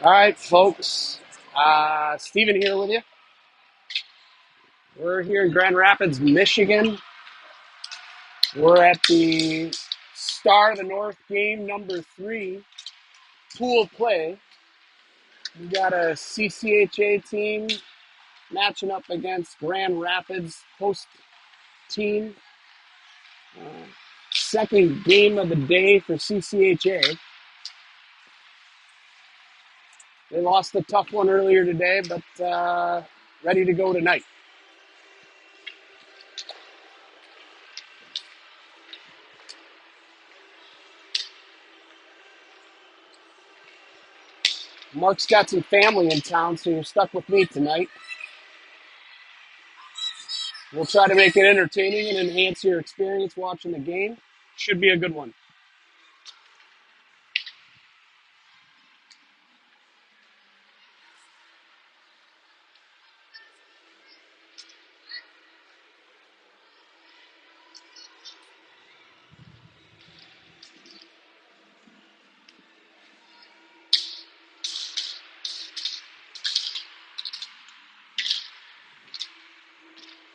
All right, folks. Steven here with you. We're here in Grand Rapids, Michigan. We're at the Star of the North game number 3, pool play. We got a CCHA team matching up against Grand Rapids host team. Second game of the day for CCHA. They lost a tough one earlier today, but ready to go tonight. Mark's got some family in town, so you're stuck with me tonight. We'll try to make it entertaining and enhance your experience watching the game. Should be a good one.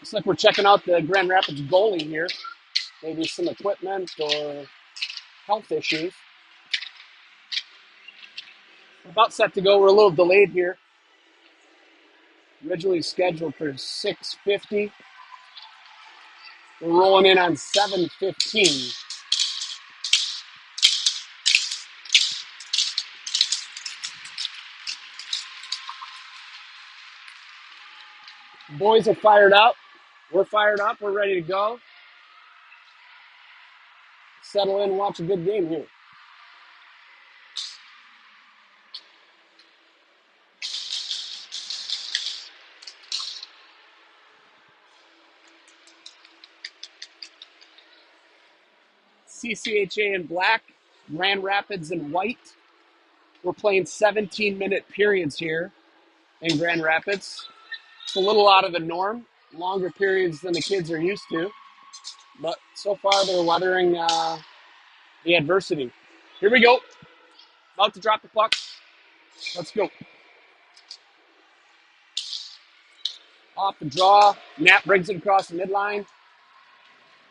Looks like we're checking out the Grand Rapids goalie here. Maybe some equipment or health issues. We're about set to go. We're a little delayed here. Originally scheduled for 6:50. We're rolling in on 7:15. Boys are fired up. We're fired up. We're ready to go. Settle in and watch a good game here. CCHA in black, Grand Rapids in white. We're playing 17-minute periods here in Grand Rapids. It's a little out of the norm, longer periods than the kids are used to, but so far they're weathering the adversity. Here we go. About to drop the puck. Let's go. Off the draw. Knapp brings it across the midline.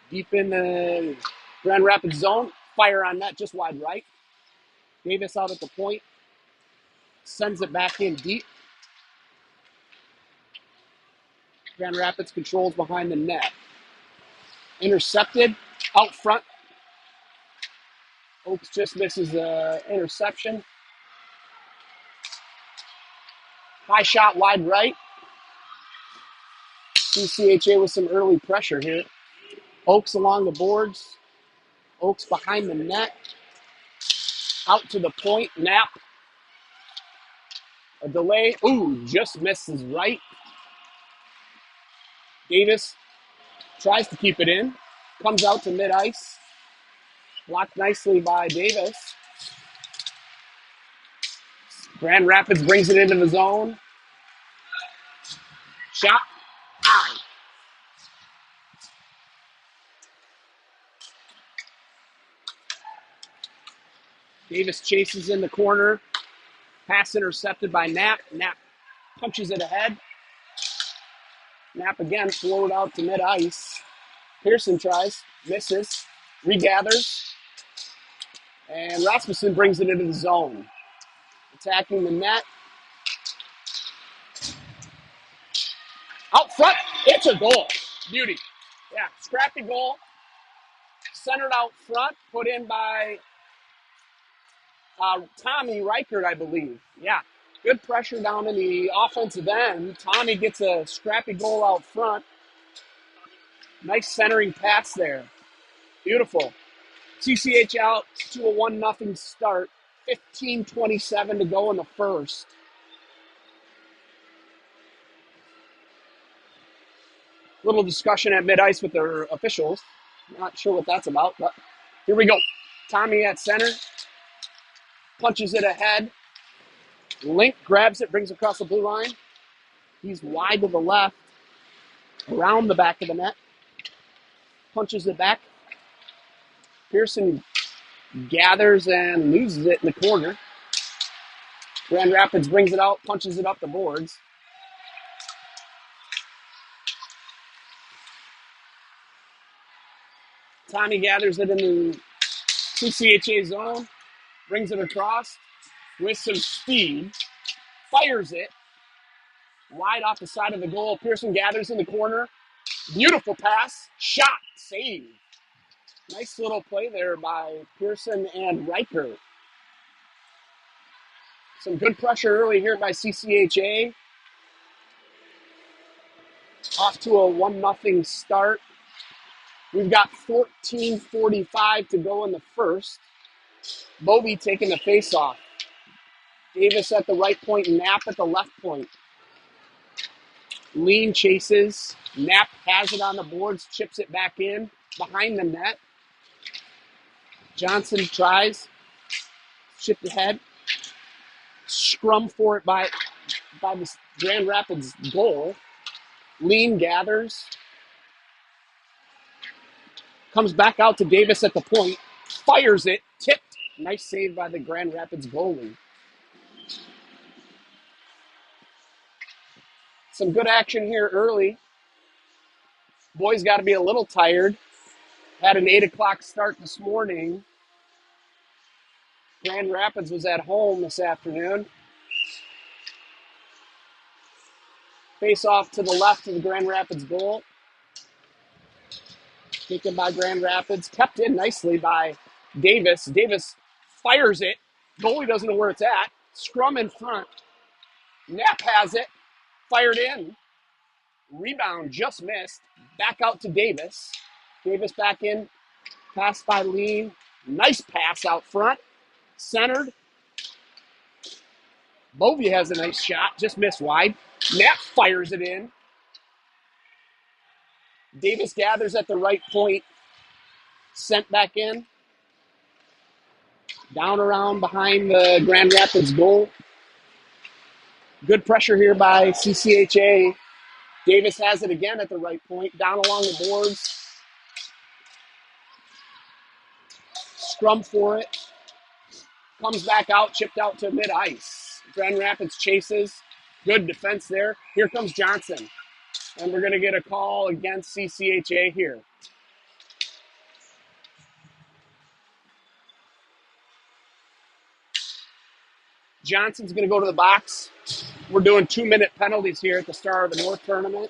Deep in the Grand Rapids zone. Fire on net just wide right. Davis out at the point. Sends it back in deep. Grand Rapids controls behind the net. Intercepted out front. Oaks just misses the interception. High shot wide right. CCHA with some early pressure here. Oaks along the boards. Oaks behind the net. Out to the point. Knapp. A delay. Ooh, just misses right. Davis tries to keep it in. Comes out to mid-ice. Blocked nicely by Davis. Grand Rapids brings it into the zone. Shot. Ah. Davis chases in the corner. Pass intercepted by Knapp. Knapp punches it ahead. Knapp again floated out to mid-ice. Pearson tries, misses, regathers, and Rasmussen brings it into the zone. Attacking the net. Out front, it's a goal. Beauty. Yeah, scrappy goal. Centered out front, put in by Tommy Reichert, I believe. Yeah, good pressure down in the offensive end. Tommy gets a scrappy goal out front. Nice centering pass there. Beautiful. CCH out to a 1-0 start. 15:27 to go in the first. Little discussion at mid-ice with their officials. Not sure what that's about, but here we go. Tommy at center. Punches it ahead. Link grabs it, brings it across the blue line. He's wide to the left. Around the back of the net. Punches it back. Pearson gathers and loses it in the corner. Grand Rapids brings it out, punches it up the boards. Tommy gathers it in the CCHA zone, brings it across with some speed, fires it wide off the side of the goal. Pearson gathers in the corner. Beautiful pass, shot, save. Nice little play there by Pearson and Riker. Some good pressure early here by CCHA. Off to a 1-0 start. We've got 14:45 to go in the first. Bovee taking the face-off. Davis at the right point, Knapp at the left point. Lean chases. Knapp has it on the boards, chips it back in behind the net. Johnson tries. Chip ahead. Scrum for it by the Grand Rapids goal. Lean gathers. Comes back out to Davis at the point. Fires it. Tipped. Nice save by the Grand Rapids goalie. Some good action here early. Boys got to be a little tired. Had an 8 o'clock start this morning. Grand Rapids was at home this afternoon. Face off to the left of the Grand Rapids goal. Taken by Grand Rapids. Kept in nicely by Davis. Davis fires it. Goalie doesn't know where it's at. Scrum in front. Knapp has it. Fired in. Rebound just missed. Back out to Davis. Davis back in. Pass by Lean. Nice pass out front. Centered. Bovee has a nice shot. Just missed wide. Knapp fires it in. Davis gathers at the right point. Sent back in. Down around behind the Grand Rapids goal. Good pressure here by CCHA. Davis has it again at the right point. Down along the boards. Scrum for it. Comes back out, chipped out to mid-ice. Grand Rapids chases. Good defense there. Here comes Johnson. And we're going to get a call against CCHA here. Johnson's going to go to the box. We're doing 2-minute penalties here at the start of the North tournament.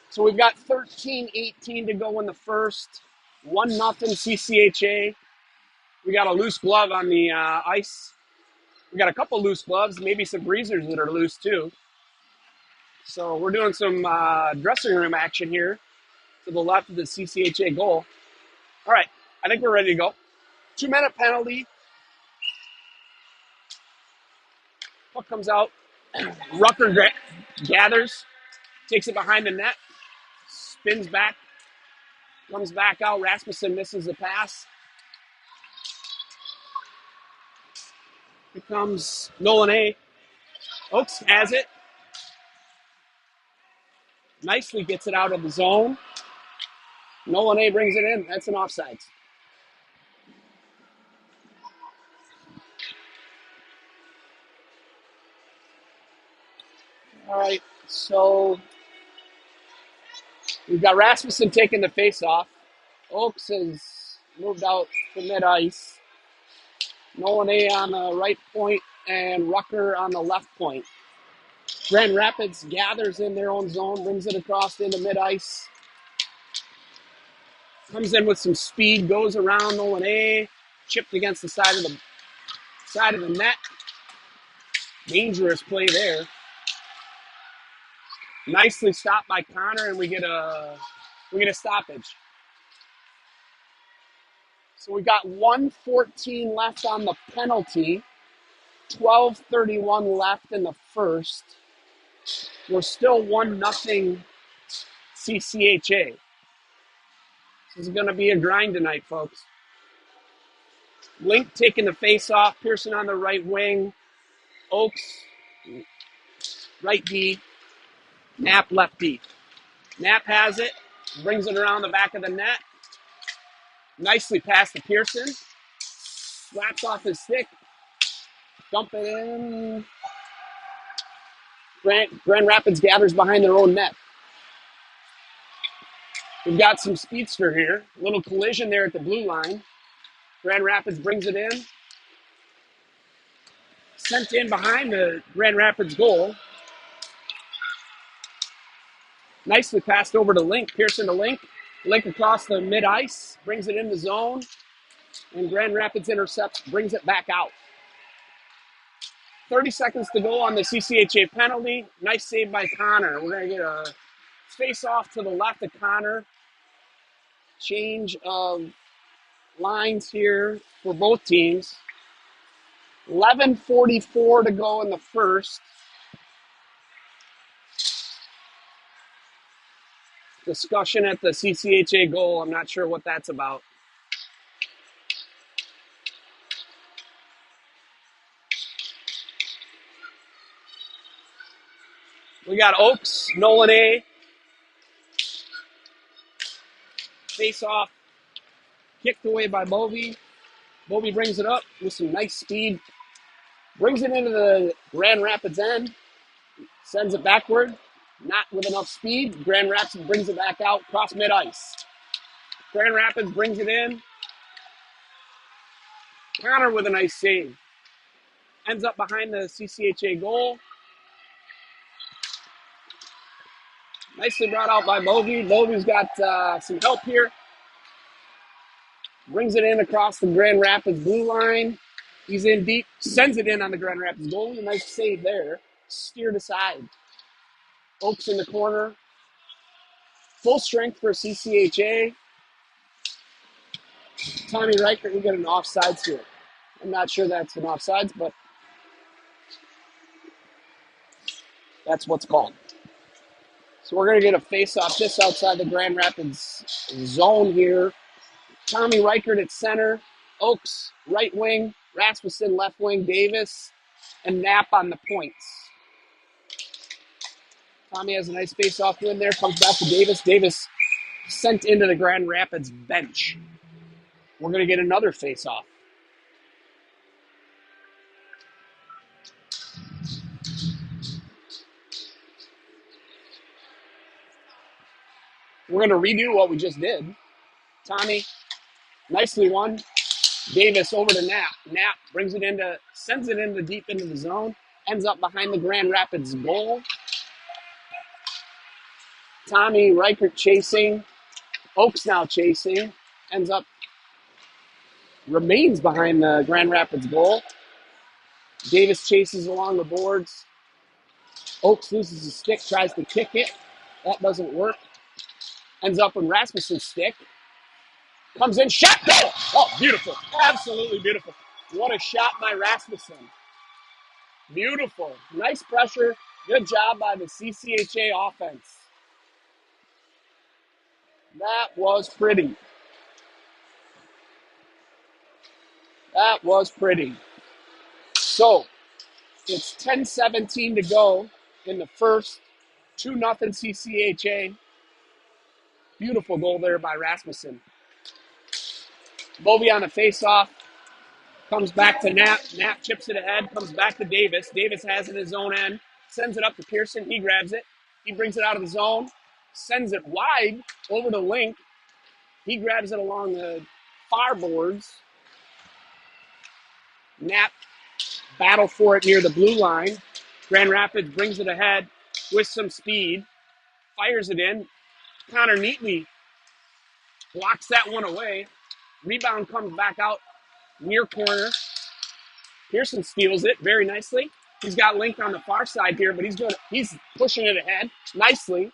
So we've got 13-18 to go in the first. 1-0 CCHA. We got a loose glove on the ice. We got a couple loose gloves, maybe some breezers that are loose too. So we're doing some dressing room action here to the left of the CCHA goal. All right, I think we're ready to go. 2-minute penalty. Puck comes out. Rucker gathers, takes it behind the net, spins back, comes back out. Rasmussen misses the pass. Here comes Nolan A. Oaks has it. Nicely gets it out of the zone. Nolan A brings it in. That's an offsides. All right, so we've got Rasmussen taking the face off. Oaks has moved out to mid-ice. Nolan A on the right point and Rucker on the left point. Grand Rapids gathers in their own zone, brings it across into mid-ice. Comes in with some speed, goes around Nolan A, chipped against the side of the net. Dangerous play there. Nicely stopped by Connor, and we get a stoppage. So we got 1:14 left on the penalty. 12:31 left in the first. We're still 1-0 CCHA. This is going to be a grind tonight, folks. Link taking the face off. Pearson on the right wing. Oaks, right D. Knapp, left D. Knapp has it. Brings it around the back of the net. Nicely past to Pearson. Slaps off his stick. Dump it in. Grand Rapids gathers behind their own net. We've got some speedster here. A little collision there at the blue line. Grand Rapids brings it in. Sent in behind the Grand Rapids goal. Nicely passed over to Link. Pearson to Link. Link across the mid-ice. Brings it in the zone. And Grand Rapids intercepts. Brings it back out. 30 seconds to go on the CCHA penalty. Nice save by Connor. We're going to get a face-off to the left of Connor. Change of lines here for both teams. 11:44 to go in the first. Discussion at the CCHA goal. I'm not sure what that's about. We got Oaks, Nolan A. Face off. Kicked away by Bovey. Bovey brings it up with some nice speed. Brings it into the Grand Rapids end. Sends it backward. Not with enough speed. Grand Rapids brings it back out. Cross mid-ice. Grand Rapids brings it in. Connor with a nice save. Ends up behind the CCHA goal. Nicely brought out by Bovey. Bovey's got some help here. Brings it in across the Grand Rapids blue line. He's in deep. Sends it in on the Grand Rapids goal. A nice save there. Steered aside. Oaks in the corner. Full strength for CCHA. Tommy Reichert, we get an offsides here. I'm not sure that's an offsides, but that's what's called. So we're going to get a face-off just outside the Grand Rapids zone here. Tommy Reichert at center. Oaks, right wing. Rasmussen, left wing. Davis and Knapp on the points. Tommy has a nice face-off win there. Comes back to Davis. Davis sent into the Grand Rapids bench. We're going to get another face-off. We're going to redo what we just did. Tommy, nicely won. Davis over to Knapp. Knapp brings it into, sends it into deep into the zone. Ends up behind the Grand Rapids goal. Tommy Reichert chasing. Oaks now chasing. Ends up, remains behind the Grand Rapids goal. Davis chases along the boards. Oaks loses his stick, tries to kick it. That doesn't work. Ends up in Rasmussen's stick. Comes in, shot, goal! Oh, beautiful. Absolutely beautiful. What a shot by Rasmussen. Beautiful. Nice pressure. Good job by the CCHA offense. That was pretty. That was pretty. So, it's 10:17 to go in the first. 2-0 CCHA. Beautiful goal there by Rasmussen. Bovey on the face-off. Comes back to Knapp. Knapp chips it ahead. Comes back to Davis. Davis has it in his own end. Sends it up to Pearson. He grabs it. He brings it out of the zone. Sends it wide over to Link. He grabs it along the far boards. Knapp battle for it near the blue line. Grand Rapids brings it ahead with some speed. Fires it in. Connor neatly blocks that one away. Rebound comes back out near corner. Pearson steals it very nicely. He's got Link on the far side here, but he's pushing it ahead nicely.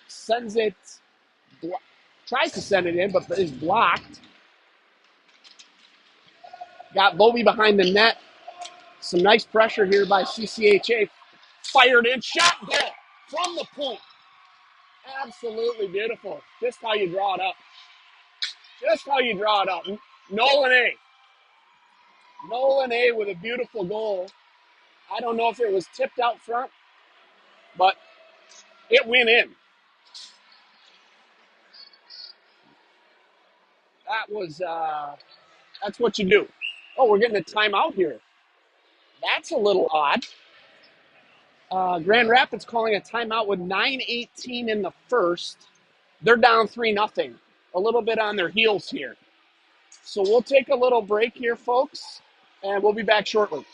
Sends it, tries to send it in, but is blocked. Got Bovey behind the net. Some nice pressure here by CCHA. Fired in, shot, goal from the point. Absolutely beautiful. Just how you draw it up. Just how you draw it up. Nolan A. Nolan A with a beautiful goal. I don't know if it was tipped out front, but it went in. That was That's what you do. Oh, we're getting a timeout here. That's a little odd. Grand Rapids calling a timeout with 9:18 in the first. They're down 3-0. A little bit on their heels here. So we'll take a little break here, folks, and we'll be back shortly.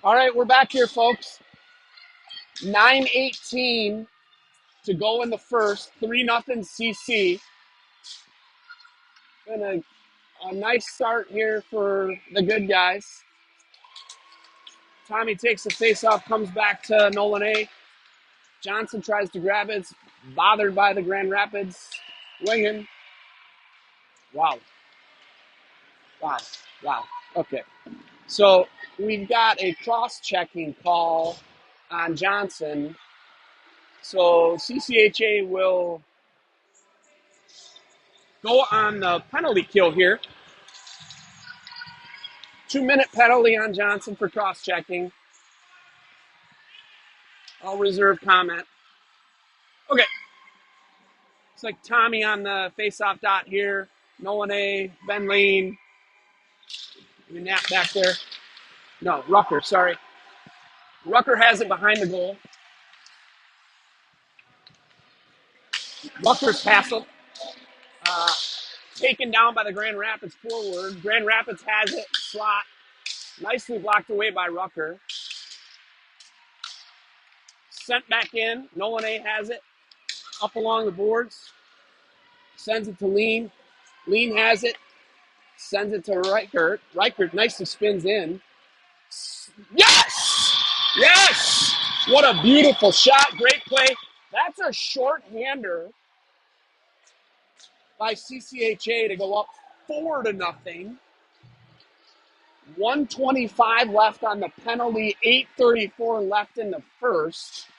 All right, we're back here, folks. 9:18 to go in the first. 3-0 CC. Been a nice start here for the good guys. Tommy takes the face off, comes back to Nolan A. Johnson tries to grab it. It's bothered by the Grand Rapids winging. Wow. Wow. Wow. Okay. So we've got a cross-checking call on Johnson. So CCHA will go on the penalty kill here. 2-minute penalty on Johnson for cross-checking. I'll reserve comment. Okay. It's like Tommy on the face-off dot here. Nolan A, Ben Lean. Nap back there. No, Rucker, sorry. Rucker has it behind the goal. Rucker's hassled. Taken down by the Grand Rapids forward. Grand Rapids has it. Slot. Nicely blocked away by Rucker. Sent back in. Nolan A has it. Up along the boards. Sends it to Lean. Lean has it. Sends it to Reichert. Reichert nicely spins in. Yes! Yes! What a beautiful shot. Great play. That's a short-hander by CCHA to go up 4-0. 1:25 left on the penalty. 8:34 left in the first.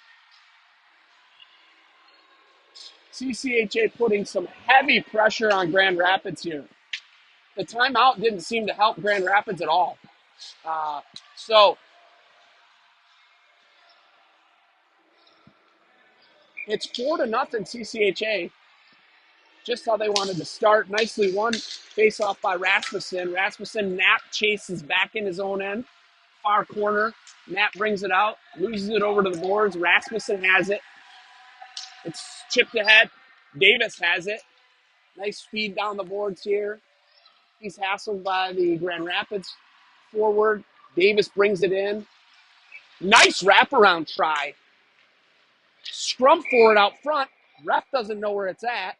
CCHA putting some heavy pressure on Grand Rapids here. The timeout didn't seem to help Grand Rapids at all. So it's 4-0 CCHA. Just how they wanted to start. Nicely won. Face off by Rasmussen. Rasmussen, Knapp chases back in his own end. Far corner. Knapp brings it out. Loses it over to the boards. Rasmussen has it. It's chipped ahead. Davis has it. Nice speed down the boards here. He's hassled by the Grand Rapids forward. Davis brings it in. Nice wraparound try. Scrum for it out front. Ref doesn't know where it's at.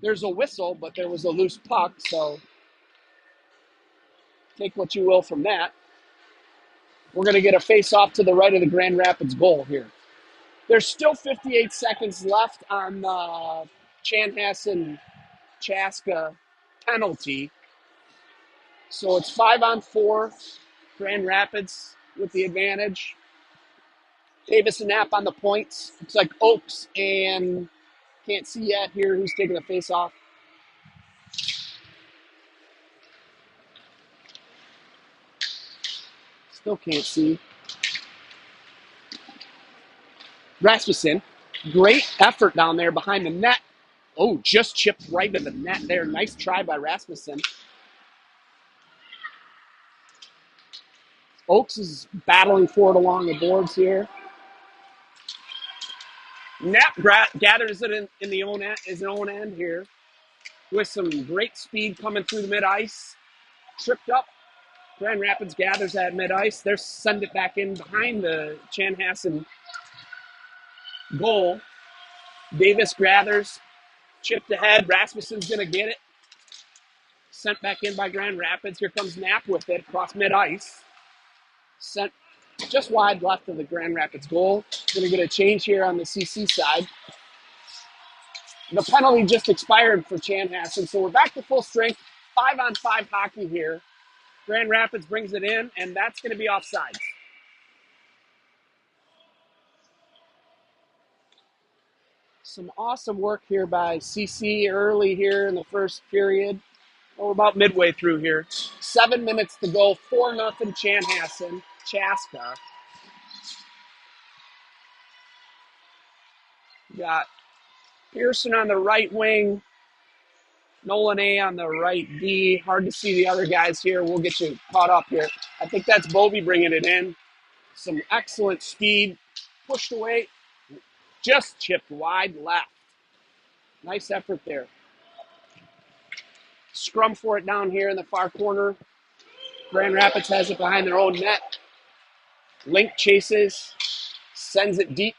There's a whistle, but there was a loose puck, so take what you will from that. We're going to get a face-off to the right of the Grand Rapids goal here. There's still 58 seconds left on the Chanhassen-Chaska penalty. So it's 5-on-4. Grand Rapids with the advantage. Davis and Knapp on the points. Looks like Oaks and can't see yet here who's taking the face-off. Still can't see. Rasmussen, great effort down there behind the net. Oh, just chipped right to the net there. Nice try by Rasmussen. Oaks is battling for it along the boards here. Knapp gathers it in the his own end here with some great speed coming through the mid-ice. Tripped up. Grand Rapids gathers at mid-ice. They're send it back in behind the Chanhassen goal. Davis gathers, chipped ahead. Rasmussen's going to get it. Sent back in by Grand Rapids. Here comes Knapp with it across mid-ice. Sent just wide left of the Grand Rapids goal. Going to get a change here on the CC side. The penalty just expired for Chanhassen, so we're back to full strength. 5-on-5 hockey here. Grand Rapids brings it in, and that's going to be offsides. Some awesome work here by CC early here in the first period. We're about midway through here. 7 minutes to go. 4-0 Chanhassen. Chaska. Got Pearson on the right wing. Nolan A on the right D. Hard to see the other guys here. We'll get you caught up here. I think that's Bovey bringing it in. Some excellent speed. Pushed away. Just chipped wide left. Nice effort there. Scrum for it down here in the far corner. Grand Rapids has it behind their own net. Link chases. Sends it deep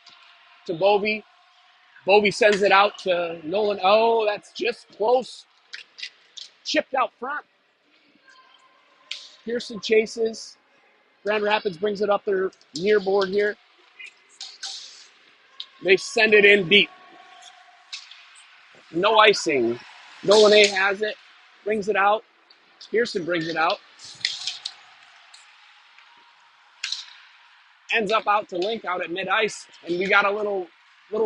to Bovey. Bovey sends it out to Nolan. Oh, that's just close. Chipped out front. Pearson chases. Grand Rapids brings it up their near board here. They send it in deep. No icing. Nolan A has it. Brings it out. Pearson brings it out. Ends up out to Link out at mid-ice. And we got a little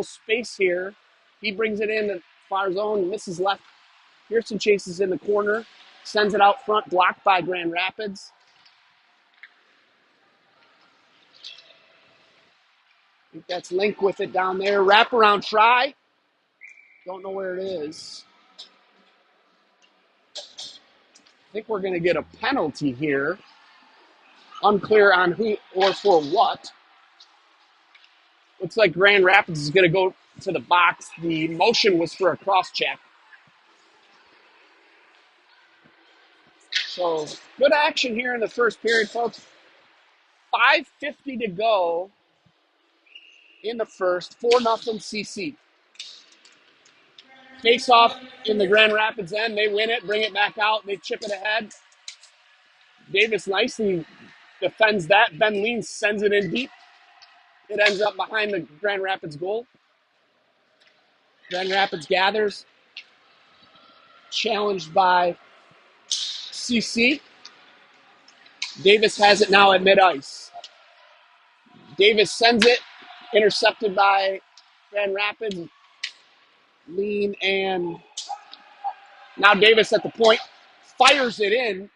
space here. He brings it in the far zone. Misses left. Pearson chases in the corner. Sends it out front. Blocked by Grand Rapids. I think that's Link with it down there. Wraparound try. Don't know where it is. I think we're going to get a penalty here. Unclear on who or for what. Looks like Grand Rapids is going to go to the box. The motion was for a cross-check. So, good action here in the first period, folks. 5:50 to go in the first. 4-0 CC. Face off in the Grand Rapids end. They win it, bring it back out. They chip it ahead. Davis nicely defends that. Ben Lean sends it in deep. It ends up behind the Grand Rapids goal. Grand Rapids gathers. Challenged by CC. Davis has it now at mid-ice. Davis sends it. Intercepted by Grand Rapids. Lean and now Davis at the point. Fires it in.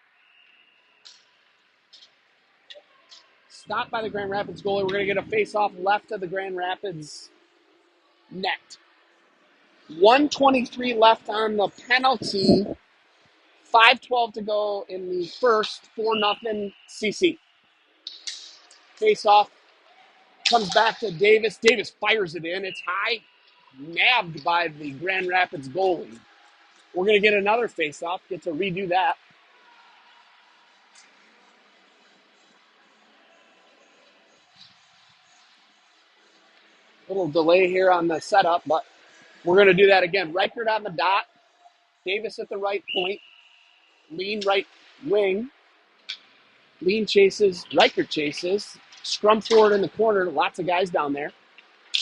Stopped by the Grand Rapids goalie. We're going to get a face-off left of the Grand Rapids net. 1:23 left on the penalty. 5:12 to go in the first. 4-0 CC. Face-off comes back to Davis. Davis fires it in. It's high. Nabbed by the Grand Rapids goalie. We're going to get another face-off. Get to redo that. Little delay here on the setup, but we're going to do that again. Reichert on the dot. Davis at the right point. Lean right wing. Lean chases. Reichert chases. Scrum forward in the corner. Lots of guys down there.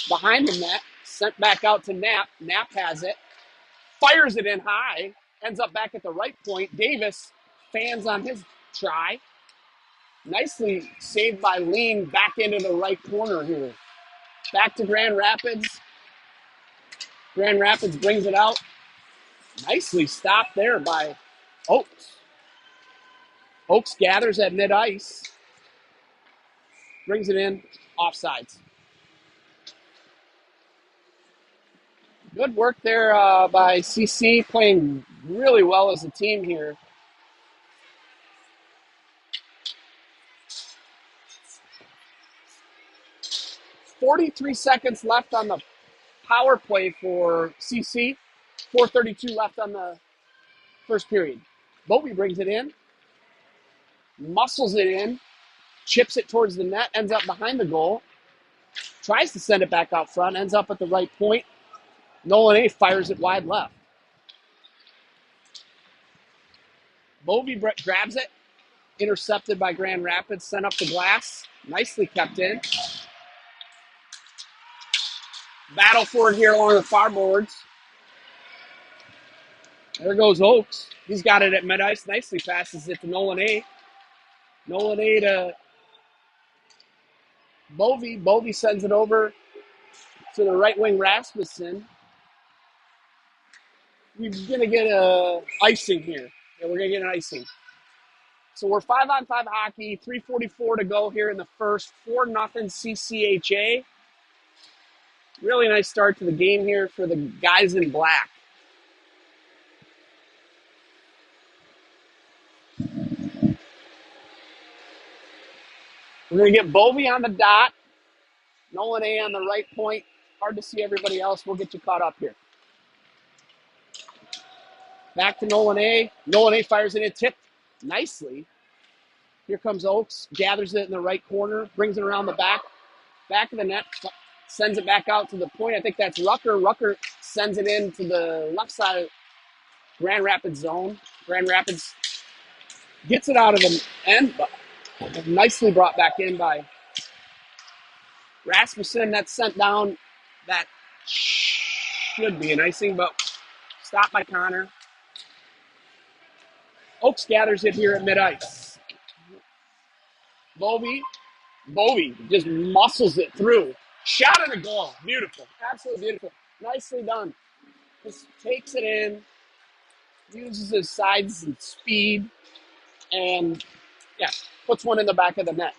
Behind the net. Sent back out to Knapp. Knapp has it. Fires it in high. Ends up back at the right point. Davis fans on his try. Nicely saved by Lean back into the right corner here. Back to Grand Rapids. Grand Rapids brings it out. Nicely stopped there by Oaks. Oaks gathers at mid-ice. Brings it in. Offsides. Good work there by CC, playing really well as a team here. 43 seconds left on the power play for CC. 4:32 left on the first period. Bobby brings it in, muscles it in, chips it towards the net, ends up behind the goal, tries to send it back out front, ends up at the right point. Nolan A fires it wide left. Bovey grabs it, intercepted by Grand Rapids, sent up the glass, nicely kept in. Battle for it here along the far boards. There goes Oaks. He's got it at mid-ice, nicely passes it to Nolan A. Nolan A to Bovey. Bovey sends it over to the right wing Rasmussen. We're going to get a icing here. Yeah, we're going to get an icing. So we're 5-on-5 hockey, 3:44 to go here in the first, 4-0 CCHA. Really nice start to the game here for the guys in black. We're going to get Bovey on the dot, Nolan A on the right point. Hard to see everybody else. We'll get you caught up here. Back to Nolan A. Nolan A fires it in, tipped nicely. Here comes Oaks, gathers it in the right corner, brings it around the back of the net, sends it back out to the point. I think that's Rucker. Rucker sends it in to the left side of Grand Rapids zone. Grand Rapids gets it out of the end, but nicely brought back in by Rasmussen. That's sent down. That should be an icing, but stopped by Connor. Oaks gathers it here at mid-ice. Bovey just muscles it through. Shot at a goal. Beautiful. Absolutely beautiful. Nicely done. Just takes it in, uses his sides and speed, and yeah, puts one in the back of the net.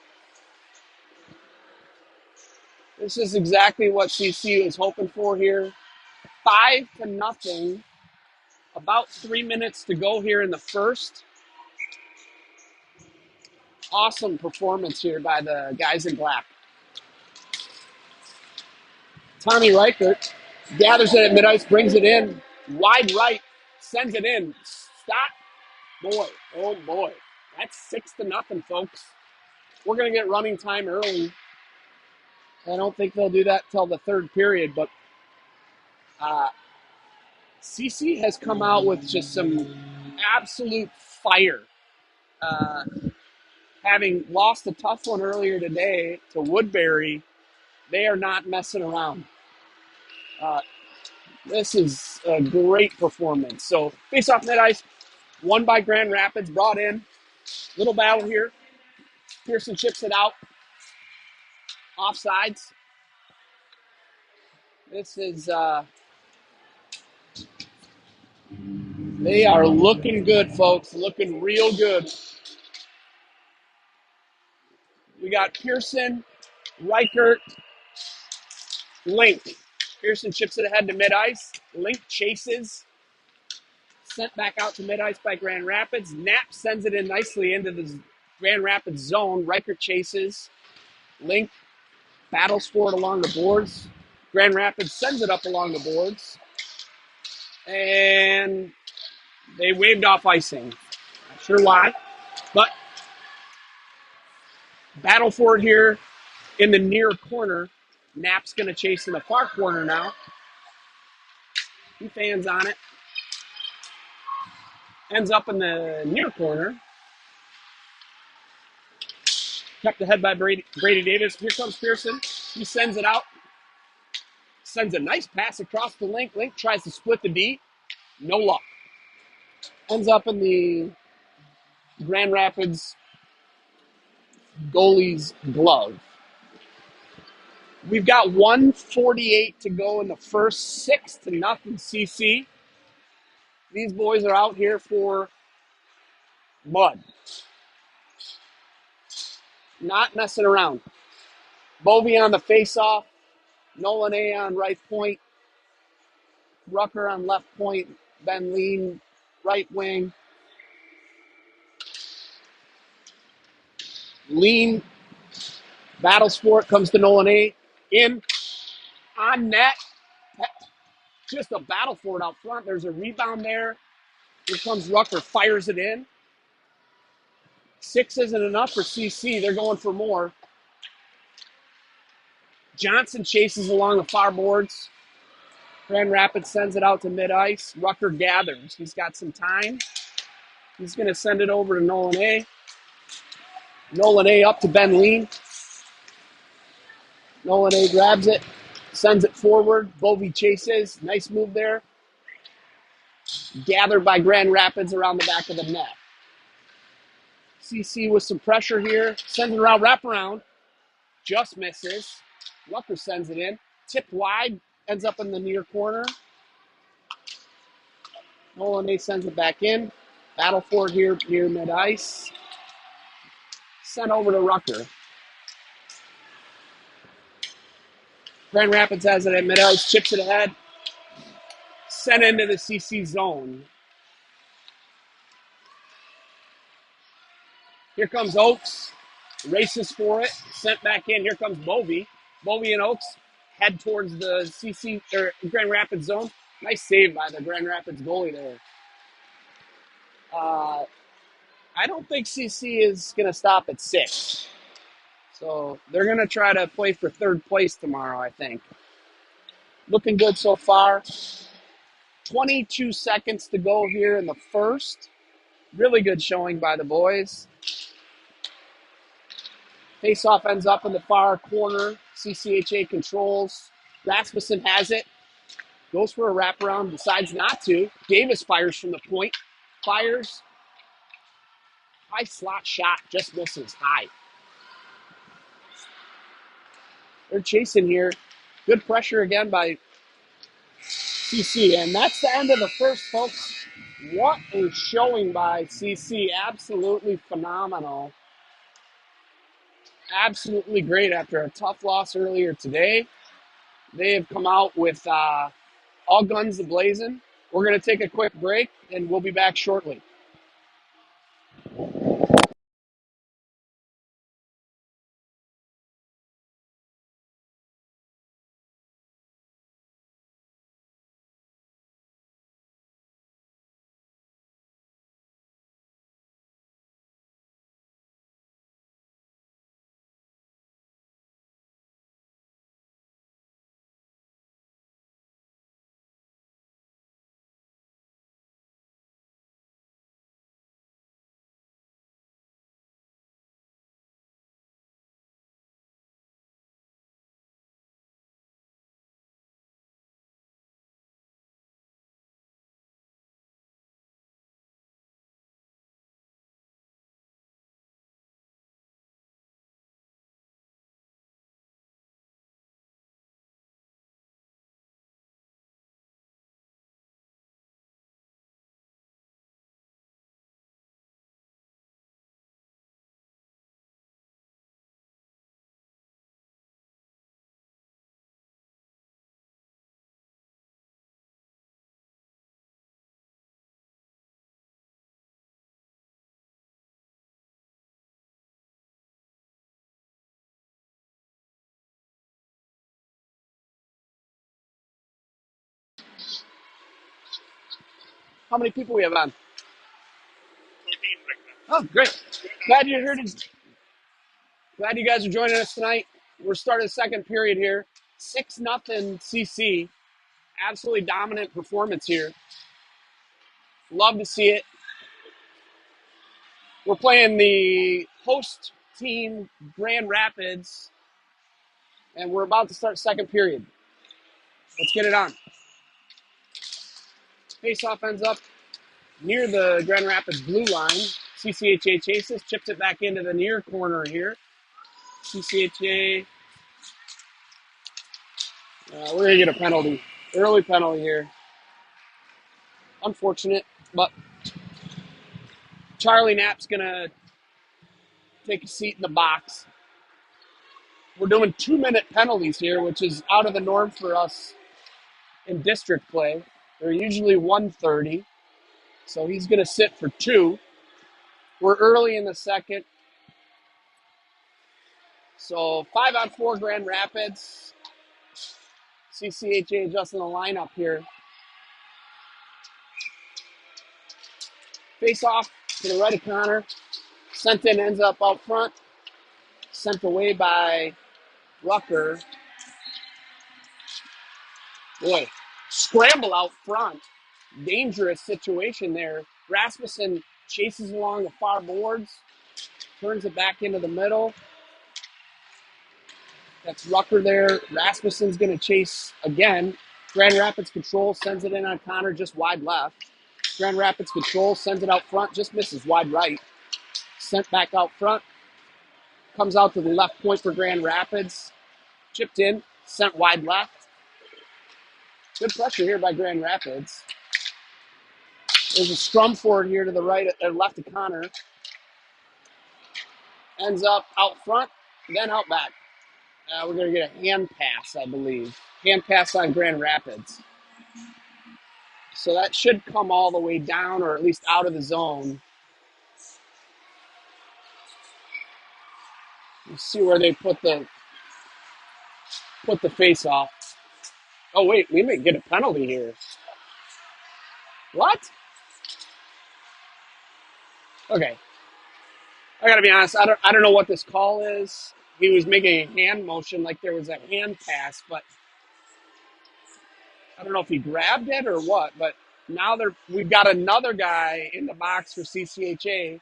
This is exactly what CC was hoping for here. 5-0. About 3 minutes to go here in the first. Awesome performance here by the guys in black. Tommy Reichert gathers it at mid-ice, brings it in, wide right, sends it in. Stop. Boy, oh boy. That's 6-0, folks. We're going to get running time early. I don't think they'll do that till the third period, but CC has come out with just some absolute fire. Having lost a tough one earlier today to Woodbury, they are not messing around. This is a great performance. So, face off net ice, won by Grand Rapids, brought in. Little battle here. Pearson chips it out. Offsides. This is, they are looking good, folks. Looking real good. We got Pearson, Reichert, Link. Pearson chips it ahead to mid-ice. Link chases. Sent back out to mid-ice by Grand Rapids. Knapp sends it in nicely into the Grand Rapids zone. Reichert chases. Link battles for it along the boards. Grand Rapids sends it up along the boards. And they waved off icing. Not sure why. But battle for it here in the near corner. Knapp's going to chase in the far corner now. Two fans on it. Ends up in the near corner. Kept ahead by Brady Davis. Here comes Pearson. He sends it out. Sends a nice pass across the Link. Link tries to split the D. No luck. Ends up in the Grand Rapids goalie's glove. We've got 1:48 to go in the first, 6-0 CC. These boys are out here for mud. Not messing around. Bovey on the face-off. Nolan A on right point. Rucker on left point, Ben Lean, right wing. Lean, battle sport, comes to Nolan A. In, on net. Just a battle for it out front. There's a rebound there. Here comes Rucker, fires it in. 6 isn't enough for CC. They're going for more. Johnson chases along the far boards. Grand Rapids sends it out to mid-ice. Rucker gathers. He's got some time. He's going to send it over to Nolan A. Nolan A up to Ben Lean. Nolan A grabs it, sends it forward. Bovee chases. Nice move there. Gathered by Grand Rapids around the back of the net. CC with some pressure here. Sends it around, wraparound. Just misses. Rucker sends it in. Tipped wide. Ends up in the near corner. Nolan A sends it back in. Battle for it here near mid-ice. Sent over to Rucker. Grand Rapids has it at mid-ice. Chips it ahead. Sent into the CC zone. Here comes Oaks. Races for it. Sent back in. Here comes Bovee. Bovee and Oaks head towards the CC or Grand Rapids zone. Nice save by the Grand Rapids goalie there. I don't think CC is going to stop at 6. So they're going to try to play for third place tomorrow, I think. Looking good so far. 22 seconds to go here in the first. Really good showing by the boys. Face-off ends up in the far corner. CCHA controls. Rasmussen has it. Goes for a wraparound. Decides not to. Davis fires from the point. Fires. High slot shot. Just misses high. They're chasing here. Good pressure again by CC. And that's the end of the first, folks. What a showing by CC. Absolutely phenomenal. Absolutely great after a tough loss earlier today. They have come out with all guns a-blazing. We're going to take a quick break, and we'll be back shortly. How many people we have on? Oh, great. Glad you're here. Glad you guys are joining us tonight. We're starting the second period here. 6-0 CC. Absolutely dominant performance here. Love to see it. We're playing the host team, Grand Rapids, and we're about to start second period. Let's get it on. Face-off ends up near the Grand Rapids blue line. CCHA chases, chips it back into the near corner here. CCHA, we're going to get a penalty. Early penalty here. Unfortunate, but Charlie Knapp's going to take a seat in the box. We're doing 2-minute penalties here, which is out of the norm for us in district play. They're usually 130, so he's going to sit for 2. We're early in the second, so 5-on-4 Grand Rapids. CCHA adjusting the lineup here. Face off to the right of Connor. Sent in, ends up out front. Sent away by Rucker. Boy, scramble out front. Dangerous situation there. Rasmussen chases along the far boards. Turns it back into the middle. That's Rucker there. Rasmussen's going to chase again. Grand Rapids control, sends it in on Connor, just wide left. Grand Rapids control, sends it out front, just misses wide right. Sent back out front. Comes out to the left point for Grand Rapids. Chipped in, sent wide left. Good pressure here by Grand Rapids. There's a scrum forward here to the right, left of Connor. Ends up out front, then out back. We're going to get a hand pass, I believe. Hand pass on Grand Rapids. So that should come all the way down, or at least out of the zone. Let's see where they put the face off. Oh wait, we may get a penalty here. What? Okay. I gotta be honest, I don't know what this call is. He was making a hand motion like there was a hand pass, but I don't know if he grabbed it or what. But now we've got another guy in the box for CCHA.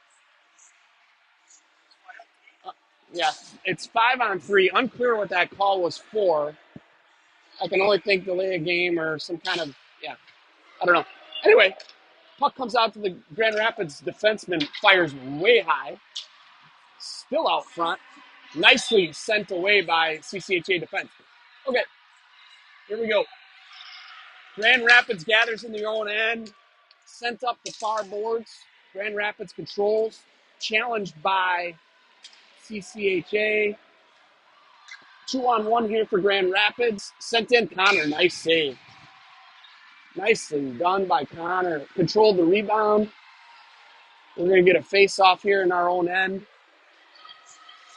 Yeah, it's 5-on-3. Unclear what that call was for. I can only think delay a game or some kind of, yeah, I don't know. Anyway, puck comes out to the Grand Rapids defenseman, fires way high. Still out front. Nicely sent away by CCHA defense. Okay, here we go. Grand Rapids gathers in their own end. Sent up the far boards. Grand Rapids controls. Challenged by CCHA. 2-on-1 here for Grand Rapids. Sent in Connor. Nice save. Nicely done by Connor. Controlled the rebound. We're going to get a face-off here in our own end.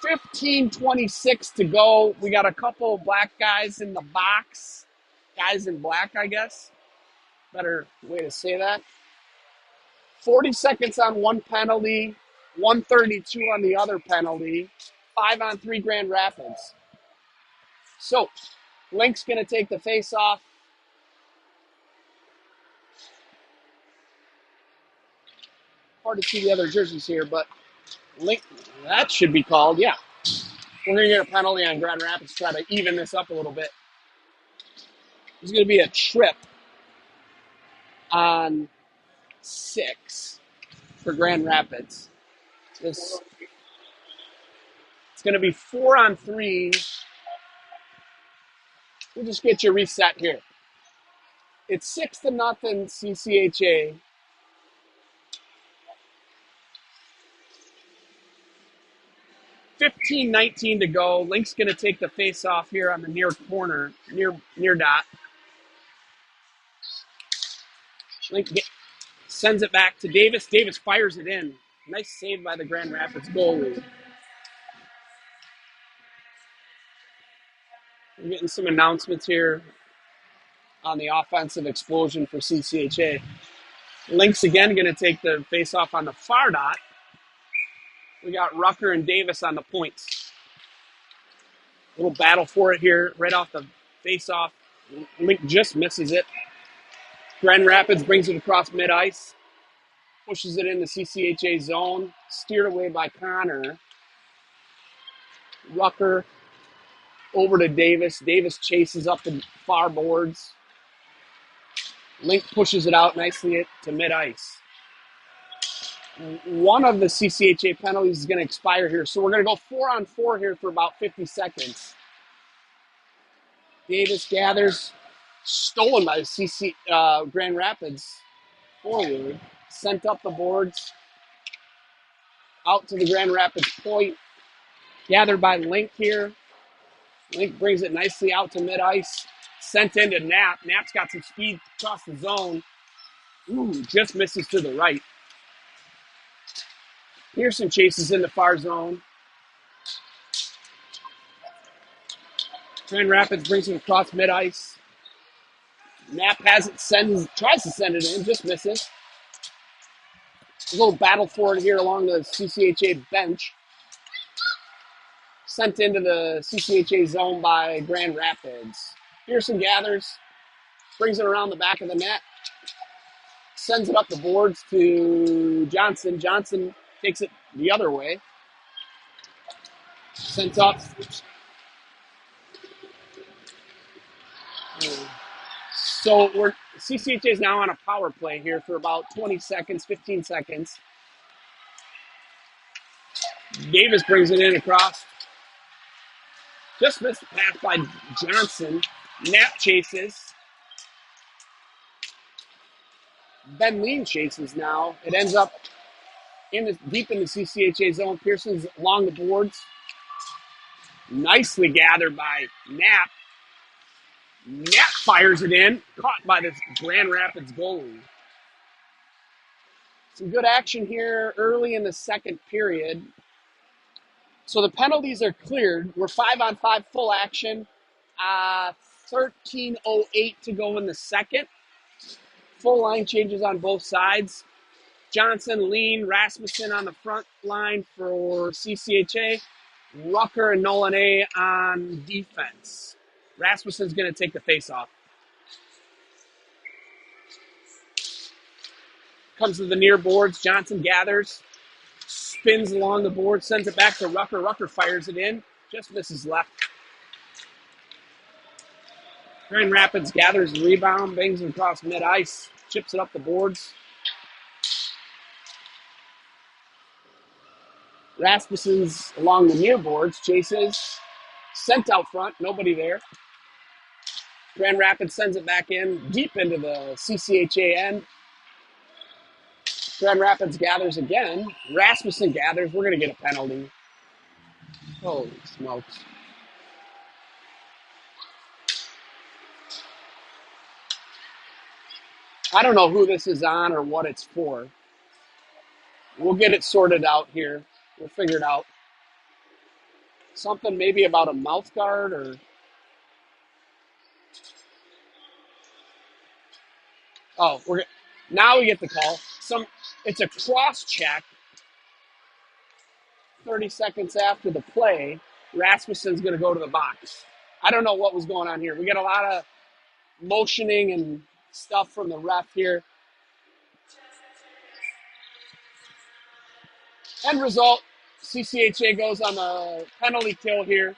15:26 to go. We got a couple black guys in the box. Guys in black, I guess. Better way to say that. 40 seconds on one penalty. 132 on the other penalty. 5-on-3 Grand Rapids. So, Link's going to take the face-off. Hard to see the other jerseys here, but Link, that should be called, yeah. We're going to get a penalty on Grand Rapids to try to even this up a little bit. There's going to be a trip on 6 for Grand Rapids. It's going to be 4-on-3. We'll just get you reset here. It's 6-0 CCHA. 15:19 to go. Link's going to take the face off here on the near corner, near dot. Link sends it back to Davis. Davis fires it in. Nice save by the Grand Rapids goalie. We're getting some announcements here on the offensive explosion for CCHA. Link's again going to take the face off on the far dot. We got Rucker and Davis on the points. Little battle for it here, right off the face-off. Link just misses it. Grand Rapids brings it across mid-ice. Pushes it into CCHA zone. Steered away by Connor. Rucker over to Davis. Davis chases up the far boards. Link pushes it out nicely to mid-ice. One of the CCHA penalties is going to expire here. So we're going to go 4-on-4 here for about 50 seconds. Davis gathers. Stolen by Grand Rapids forward. Sent up the boards. Out to the Grand Rapids point. Gathered by Link here. Link brings it nicely out to mid-ice. Sent into Knapp. Knapp's got some speed across the zone. Ooh, just misses to the right. Pearson chases in the far zone. Grand Rapids brings it across mid-ice. Knapp has it, tries to send it in, just misses. A little battle for it here along the CCHA bench. Sent into the CCHA zone by Grand Rapids. Pearson gathers, brings it around the back of the net, sends it up the boards to Johnson. Johnson takes it the other way. Sent up. So CCHA is now on a power play here for about 20 seconds, 15 seconds. Davis brings it in across. Just missed the pass by Johnson. Knapp chases. Ben Lean chases now. It ends up deep in the CCHA zone. Pearson's along the boards. Nicely gathered by Knapp. Knapp fires it in. Caught by this Grand Rapids goalie. Some good action here early in the second period. So the penalties are cleared. We're 5-on-5 full action. 13:08 to go in the second. Full line changes on both sides. Johnson, Lean, Rasmussen on the front line for CCHA. Rucker and Nolan A on defense. Rasmussen's going to take the face-off. Comes to the near boards. Johnson gathers. Spins along the board. Sends it back to Rucker. Rucker fires it in. Just misses left. Grand Rapids gathers the rebound. Bangs it across mid-ice. Chips it up the boards. Rasmussen's along the near boards. Chases. Sent out front. Nobody there. Grand Rapids sends it back in, deep into the CCHA end. Grand Rapids gathers again. Rasmussen gathers. We're going to get a penalty. Holy smokes. I don't know who this is on or what it's for. We'll get it sorted out here. We'll figure it out. Something maybe about a mouth guard or... Oh, now we get the call. It's a cross check. 30 seconds after the play, Rasmussen's going to go to the box. I don't know what was going on here. We get a lot of motioning and stuff from the ref here. End result, CCHA goes on a penalty kill here.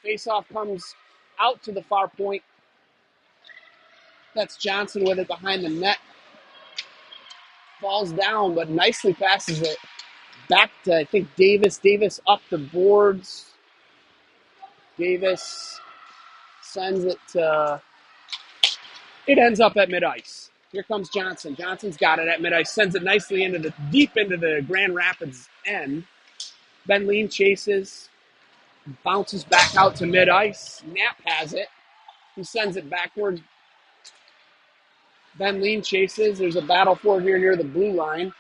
Faceoff comes out to the far point. That's Johnson with it behind the net. Falls down, but nicely passes it back to, I think, Davis. Davis up the boards. Davis sends it to... It ends up at mid-ice. Here comes Johnson. Johnson's got it at mid-ice. Sends it nicely deep into the Grand Rapids end. Ben Lean chases. Bounces back out to mid-ice. Knapp has it. He sends it backwards. Ben Lean chases. There's a battle for it here near the blue line.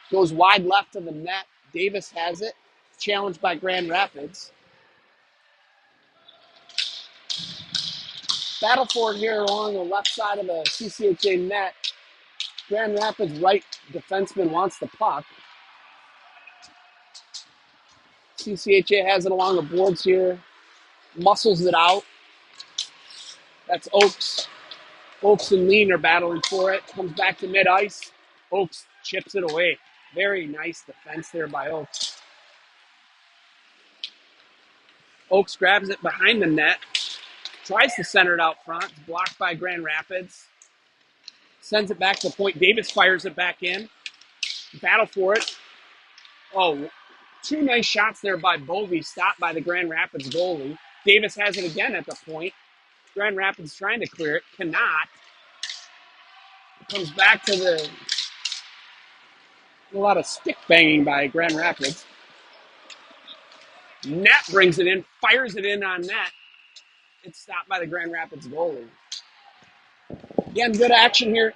Goes wide left of the net. Davis has it. Challenged by Grand Rapids. Battle for it here along the left side of the CCHA net. Grand Rapids right defenseman wants the puck. CCHA has it along the boards here. Muscles it out. That's Oaks. Oaks and Lean are battling for it. Comes back to mid-ice. Oaks chips it away. Very nice defense there by Oaks. Oaks grabs it behind the net. Tries to center it out front. It's blocked by Grand Rapids. Sends it back to the point. Davis fires it back in. Battle for it. Oh, two nice shots there by Bovey. Stopped by the Grand Rapids goalie. Davis has it again at the point. Grand Rapids trying to clear it. Cannot. It comes back to a lot of stick banging by Grand Rapids. Net brings it in. Fires it in on net. It's stopped by the Grand Rapids goalie. Again, good action here.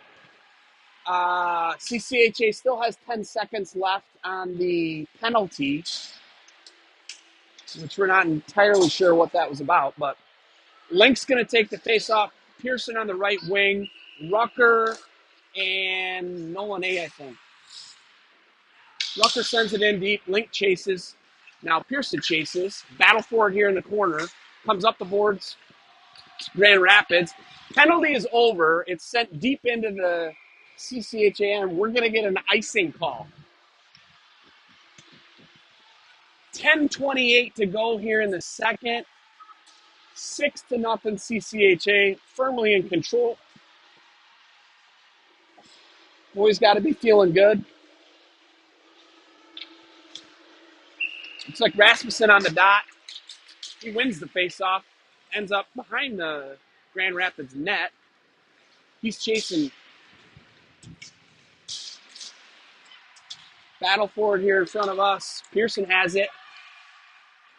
CCHA still has 10 seconds left on the penalty, which we're not entirely sure what that was about, but Link's going to take the face-off. Pearson on the right wing. Rucker and Nolan A, I think. Rucker sends it in deep. Link chases. Now Pearson chases. Battle for it here in the corner. Comes up the boards. Grand Rapids. Penalty is over. It's sent deep into the CCHA, and we're going to get an icing call. 10:28 to go here in the second. 6-0 CCHA. Firmly in control. Boys got to be feeling good. Looks like Rasmussen on the dot. He wins the faceoff. Ends up behind the Grand Rapids net. He's chasing. Battle forward here in front of us. Pearson has it.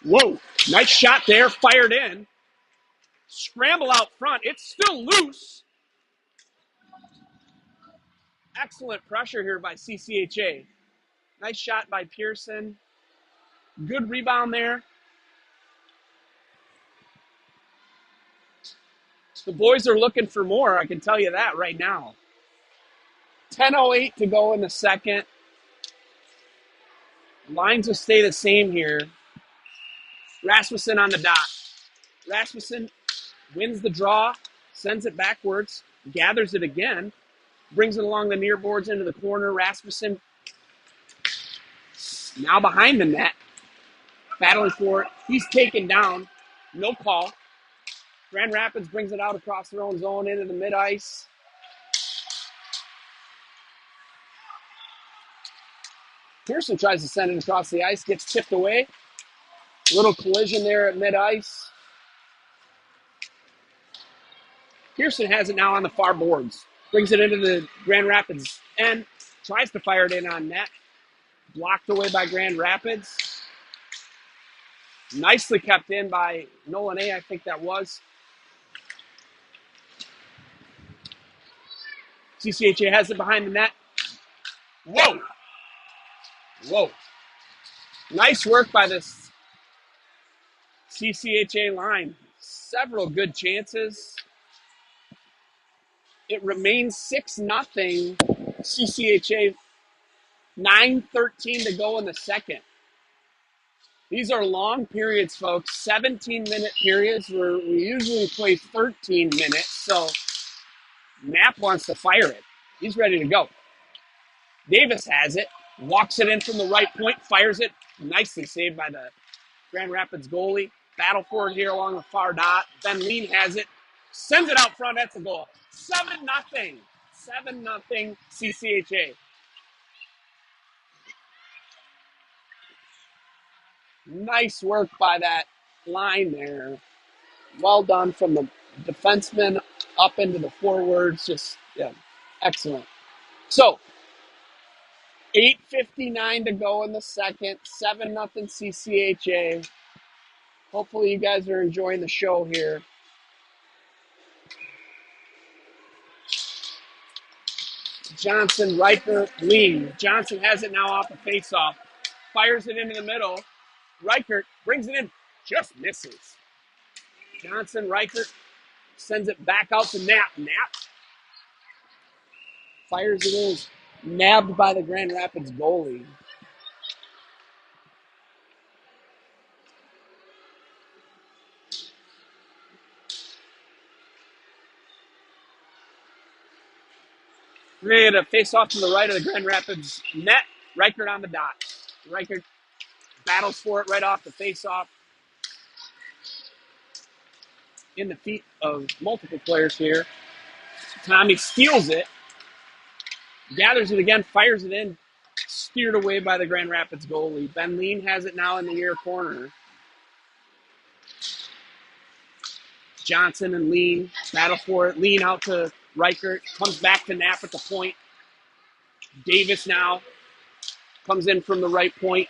Whoa, nice shot there. Fired in. Scramble out front. It's still loose. Excellent pressure here by CCHA. Nice shot by Pearson. Good rebound there. The boys are looking for more, I can tell you that right now. 10:08 to go in the second. Lines will stay the same here. Rasmussen on the dot. Rasmussen wins the draw, sends it backwards, gathers it again, brings it along the near boards into the corner. Rasmussen now behind the net, battling for it. He's taken down. No call. Grand Rapids brings it out across their own zone into the mid-ice. Pearson tries to send it across the ice, gets tipped away. Little collision there at mid-ice. Pearson has it now on the far boards. Brings it into the Grand Rapids end. Tries to fire it in on net. Blocked away by Grand Rapids. Nicely kept in by Nolan A, I think that was. CCHA has it behind the net. Whoa! Whoa. Nice work by this CCHA line. Several good chances. It remains 6-0. CCHA, 9:13 to go in the second. These are long periods, folks. 17-minute periods where we usually play 13 minutes. So Knapp wants to fire it. He's ready to go. Davis has it. Walks it in from the right point. Fires it. Nicely saved by the Grand Rapids goalie. Battle for it here along the far dot. Ben Lean has it. Sends it out front. That's a goal. 7-0. 7-0 CCHA. Nice work by that line there. Well done from the defenseman up into the forwards. Just, yeah, excellent. So, 8:59 to go in the second. 7-0 CCHA. Hopefully you guys are enjoying the show here. Johnson, Riker, Lean. Johnson has it now off the faceoff. Fires it into the middle. Reichert brings it in. Just misses. Johnson, Reichert sends it back out to Knapp. Knapp fires it in. Nabbed by the Grand Rapids goalie. We're going to face off to the right of the Grand Rapids net. Reichert on the dot. Reichert battles for it right off the face-off. In the feet of multiple players here. Tommy steals it. Gathers it again. Fires it in. Steered away by the Grand Rapids goalie. Ben Lean has it now in the near corner. Johnson and Lean battle for it. Lean out to Reichert. Comes back to Knapp at the point. Davis now comes in from the right point.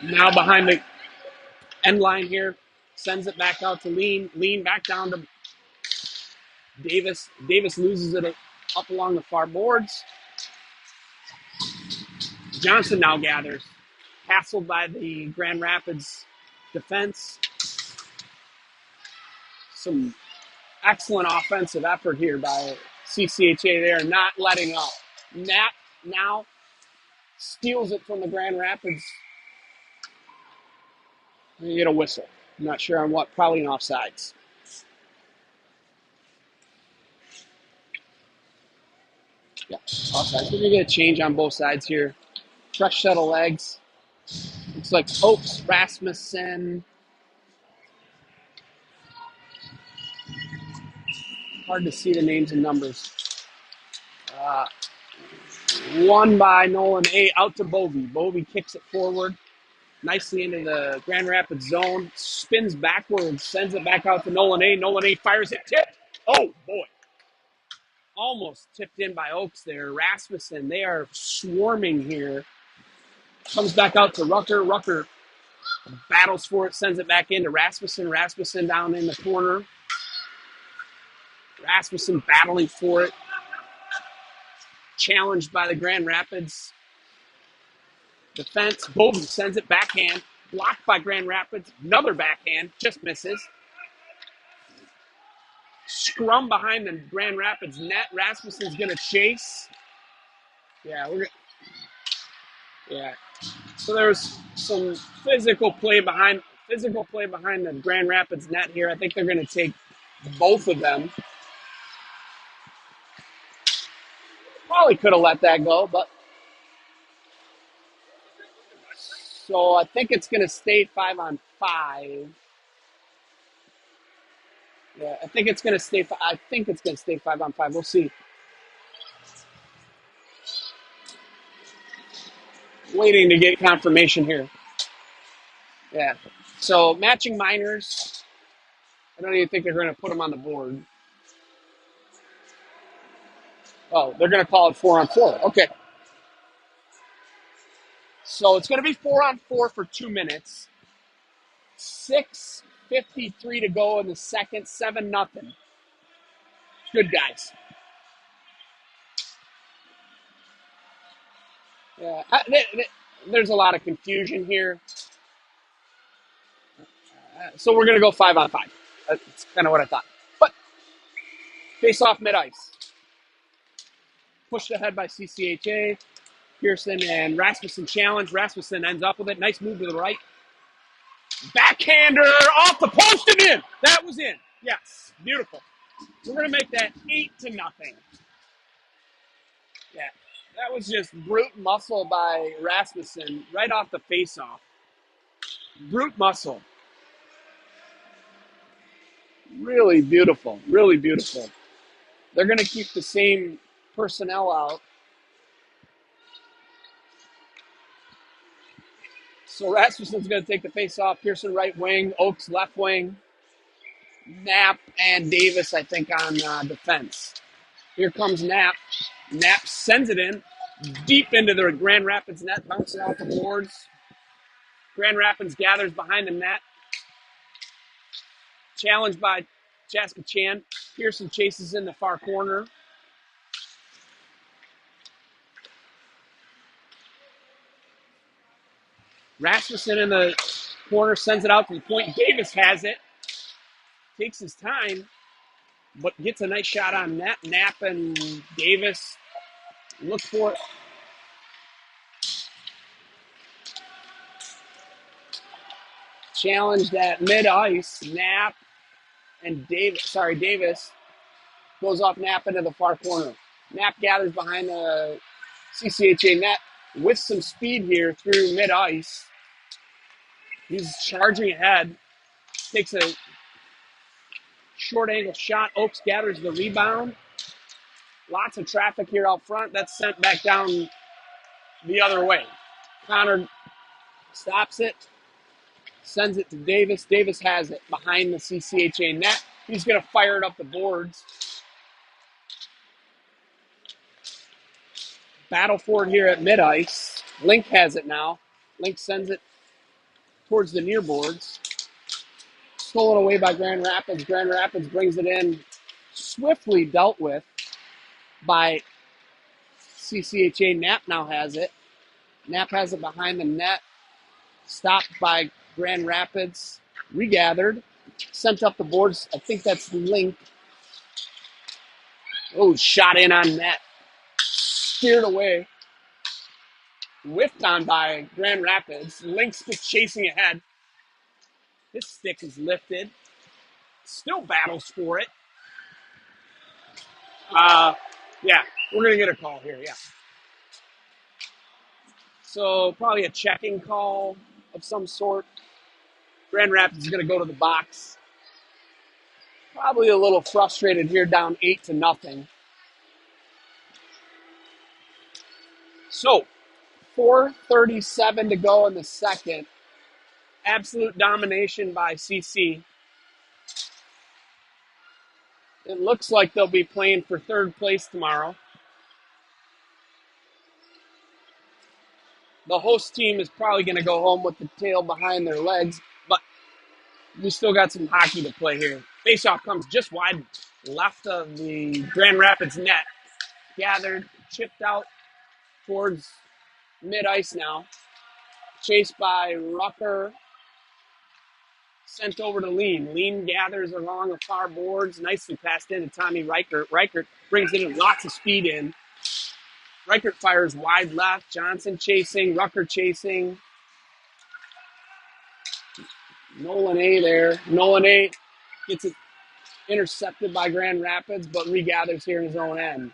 Now behind the end line here. sends it back out to Lean. Lean back down to Davis. Davis loses it up along the far boards. Johnson now gathers. Hassled by the Grand Rapids defense. Some excellent offensive effort here by CCHA. They are not letting up. Nat now steals it from the Grand Rapids. You get a whistle. I'm not sure on what, probably an offsides. Yeah, offsides. We're going to get a change on both sides here. Fresh set of legs. Looks like Oaks, Rasmussen. Hard to see the names and numbers. One by Nolan A. Out to Bovey. Bovey kicks it forward nicely into the Grand Rapids zone. Spins backwards. Sends it back out to Nolan A. Nolan A. fires it. Tipped. Oh, boy. Almost tipped in by Oaks there. Rasmussen, they are swarming here. Comes back out to Rucker. Rucker battles for it. Sends it back into Rasmussen. Rasmussen down in the corner. Rasmussen battling for it. Challenged by the Grand Rapids defense. Bovey sends it backhand. Blocked by Grand Rapids. Another backhand. Just misses. Scrum behind the Grand Rapids net. Rasmussen's going to chase. Yeah. So there's some physical play behind the Grand Rapids net here. I think they're going to take both of them. Probably could have let that go, but so I think it's going to stay 5-on-5. Yeah, I think it's going to stay 5-on-5. We'll see. Waiting to get confirmation here. Yeah. So matching minors. I don't even think they're going to put them on the board. Oh, they're going to call it 4-on-4. Okay. So it's going to be 4-on-4 for 2 minutes. 6:53 to go in the second. 7-0. Good guys. Yeah, there's a lot of confusion here. So we're going to go 5-on-5. That's kind of what I thought. But face off mid-ice. Pushed ahead by CCHA. Pearson and Rasmussen challenge. Rasmussen ends up with it. Nice move to the right. Backhander off the post and in. That was in. Yes. Beautiful. We're going to make that 8-0. Yeah. That was just brute muscle by Rasmussen right off the face-off. Brute muscle. Really beautiful. Really beautiful. They're going to keep the same personnel out. So Rasmussen's going to take the face-off. Pearson right wing. Oaks left wing. Knapp and Davis, I think, on defense. Here comes Knapp. Knapp sends it in deep into the Grand Rapids net, bounces out the boards. Grand Rapids gathers behind the net. Challenged by Jaska Chan. Pearson chases in the far corner. Rasmussen in the corner sends it out to the point. Davis has it. Takes his time, but gets a nice shot on net. Knapp and Davis look for it. Challenged at mid-ice. Knapp and Davis goes off Knapp into the far corner. Knapp gathers behind the CCHA net with some speed here through mid-ice. He's charging ahead. Takes a short angle shot. Oaks gathers the rebound. Lots of traffic here out front. That's sent back down the other way. Connor stops it. Sends it to Davis. Davis has it behind the CCHA net. He's going to fire it up the boards. Battle for it here at mid-ice. Link has it now. Link sends it towards the near boards. stolen away by Grand Rapids. Grand Rapids brings it in, swiftly dealt with by CCHA. Knapp now has it. Knapp has it behind the net. Stopped by Grand Rapids. Regathered. Sent up the boards. I think that's Link. Oh, shot in on net. Steered away. Whiffed on by Grand Rapids. Link's just chasing ahead. His stick is lifted. Still battles for it. Yeah, we're going to get a call here, yeah. So probably a checking call of some sort. Grand Rapids is going to go to the box. Probably a little frustrated here, down 8-0. So, 4:37 to go in the second. Absolute domination by CC. It looks like they'll be playing for third place tomorrow. The host team is probably going to go home with the tail behind their legs, but we still got some hockey to play here. Faceoff comes just wide left of the Grand Rapids net. Gathered, chipped out towards mid-ice now. Chased by Rucker. Sent over to Lean. Lean gathers along the far boards. Nicely passed in to Tommy Reichert. Reichert brings it in lots of speed in. Reichert fires wide left. Johnson chasing. Rucker chasing. Nolan A there. Nolan A gets it intercepted by Grand Rapids, but regathers here in his own end.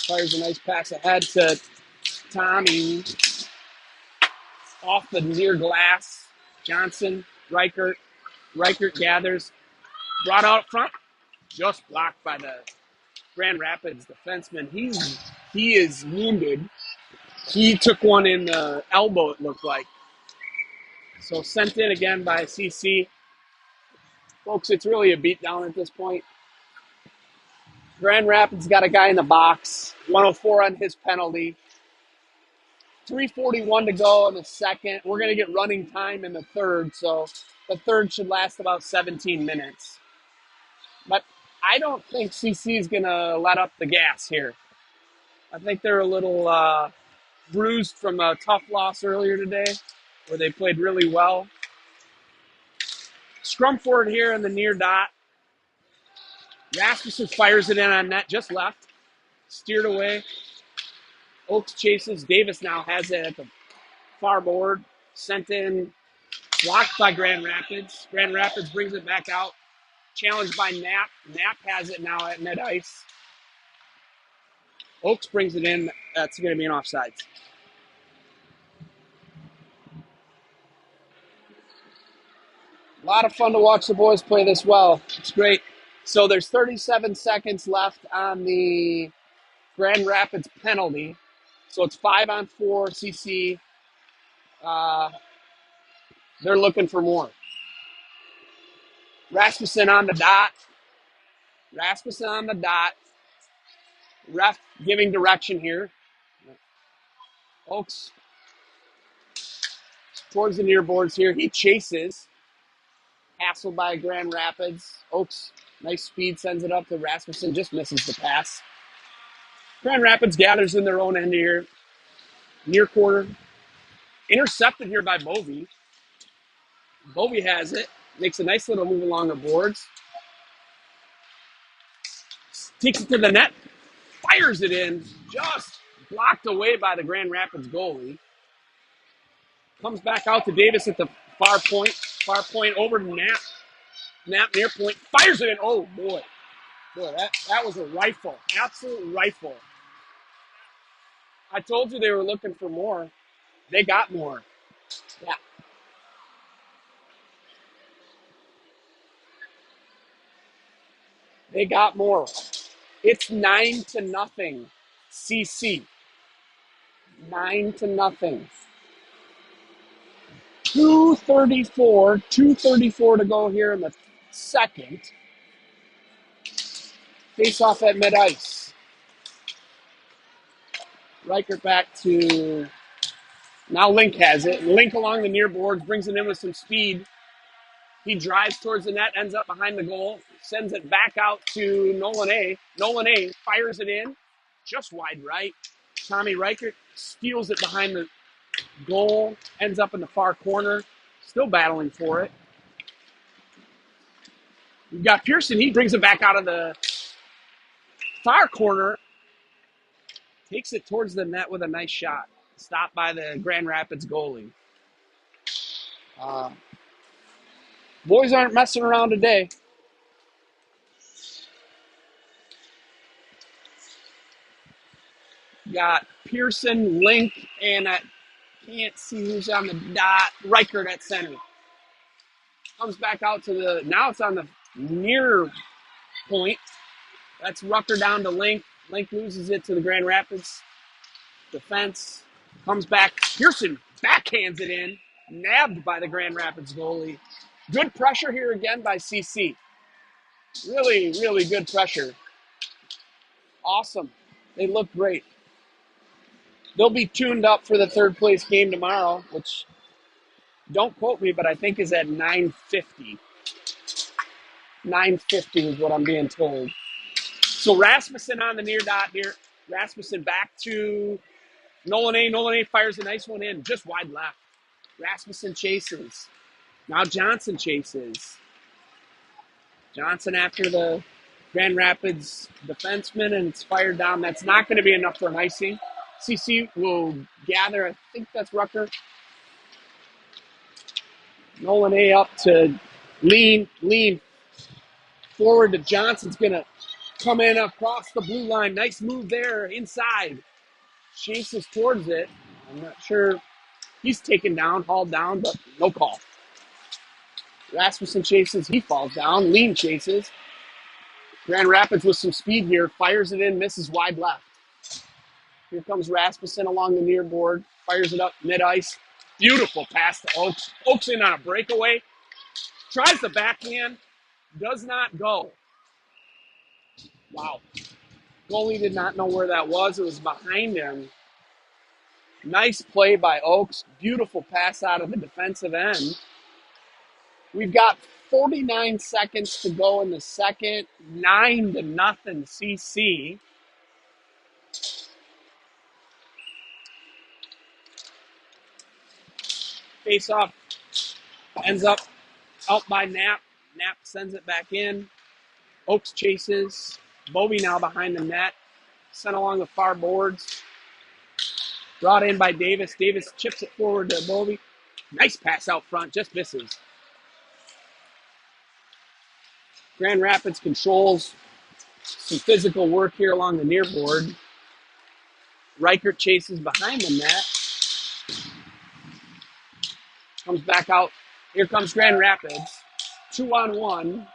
Fires a nice pass ahead to Tommy. Off the near glass. Johnson, Reichert. Reichert gathers. Brought out front. Just blocked by the Grand Rapids defenseman. He is wounded. He took one in the elbow, it looked like. So sent in again by CC. Folks, it's really a beatdown at this point. Grand Rapids got a guy in the box. 104 on his penalty. 3:41 to go in the second. We're going to get running time in the third, so the third should last about 17 minutes. But I don't think CC is going to let up the gas here. I think they're a little bruised from a tough loss earlier today where they played really well. Scrum forward here in the near dot. Rasmussen fires it in on net, just left. Steered away. Oaks chases. Davis now has it at the far board. Sent in. Blocked by Grand Rapids. Grand Rapids brings it back out. Challenged by Knapp. Knapp has it now at mid ice. Oaks brings it in. That's going to be an offsides. A lot of fun to watch the boys play this well. It's great. So there's 37 seconds left on the Grand Rapids penalty. So it's 5-on-4 CC. They're looking for more. Rasmussen on the dot. Rasmussen on the dot. Ref giving direction here. Oaks towards the near boards here. He chases. Hassled by Grand Rapids. Oaks, nice speed, sends it up to Rasmussen. Just misses the pass. Grand Rapids gathers in their own end here. Near corner. Intercepted here by Bovey. Bovey has it. Makes a nice little move along the boards. Takes it to the net. Fires it in. Just blocked away by the Grand Rapids goalie. Comes back out to Davis at the far point. Far point over to Knapp. Knapp near point. Fires it in. Oh, boy. Boy, that was a rifle. Absolute rifle. I told you they were looking for more. They got more. Yeah. They got more. It's 9-0. CC. 9-0. 2:34 to go here in the second. Face off at mid-ice. Reichert back to, now Link has it. Link along the near boards, brings it in with some speed. He drives towards the net, ends up behind the goal, sends it back out to Nolan A. Nolan A fires it in, just wide right. Tommy Reichert steals it behind the goal, ends up in the far corner, still battling for it. You've got Pearson. He brings it back out of the far corner, takes it towards the net with a nice shot. Stopped by the Grand Rapids goalie. Uh, boys aren't messing around today. Got Pearson, Link, and I can't see who's on the dot. Reichert at center. Comes back out to the, now it's on the near point. That's Rucker down to Link. Link loses it to the Grand Rapids defense. Comes back. Pearson backhands it in. Nabbed by the Grand Rapids goalie. Good pressure here again by CC. Really, really good pressure. Awesome. They look great. They'll be tuned up for the third place game tomorrow, which, don't quote me, but I think is at 9:50. 9:50 is what I'm being told. So Rasmussen on the near dot here. Rasmussen back to Nolan A. Nolan A fires a nice one in, just wide left. Rasmussen chases. Now Johnson chases. Johnson after the Grand Rapids defenseman, and it's fired down. That's not going to be enough for an icing. CC will gather, I think that's Rucker. Nolan A up to lean forward to Johnson's going to come in across the blue line. Nice move there inside. Chases towards it. I'm not sure. He's taken down, hauled down, but no call. Rasmussen chases. He falls down. Lean chases. Grand Rapids with some speed here. Fires it in. Misses wide left. Here comes Rasmussen along the near board. Fires it up mid-ice. Beautiful pass to Oakes. Oakes in on a breakaway. Tries the backhand. Does not go. Wow. Goalie did not know where that was. It was behind him. Nice play by Oakes. Beautiful pass out of the defensive end. We've got 49 seconds to go in the second. 9-0 CC. Face off ends up out by Knapp. Knapp sends it back in. Oakes chases. Bobby now behind the net. Sent along the far boards. Brought in by Davis. Davis chips it forward to Bobby. Nice pass out front. Just misses. Grand Rapids controls some physical work here along the near board. Reichert chases behind the net. Comes back out. Here comes Grand Rapids. 2-on-1.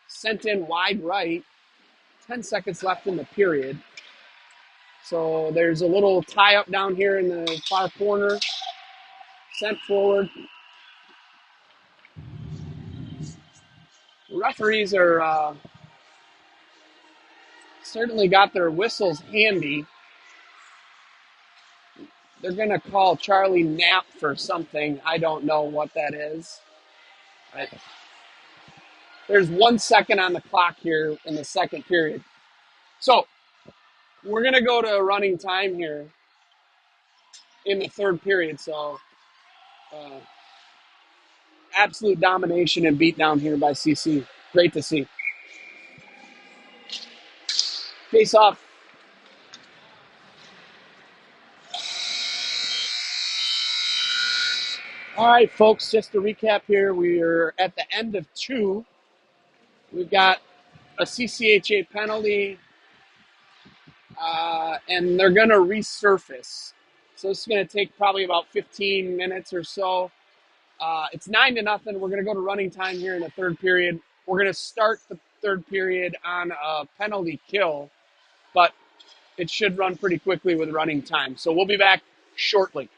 Sent in wide right. 10 seconds left in the period. So there's a little tie up down here in the far corner. Sent forward. The referees are certainly got their whistles handy. They're going to call Charlie Knapp for something. I don't know what that is. There's 1 second on the clock here in the second period. So we're going to go to running time here in the third period. So absolute domination and beatdown here by CC. Great to see. Face off. All right, folks, just to recap here, we're at the end of two. We've got a CCHA penalty, and they're going to resurface. So this is going to take probably about 15 minutes or so. It's 9-0. We're going to go to running time here in the third period. We're going to start the third period on a penalty kill, but it should run pretty quickly with running time. So we'll be back shortly.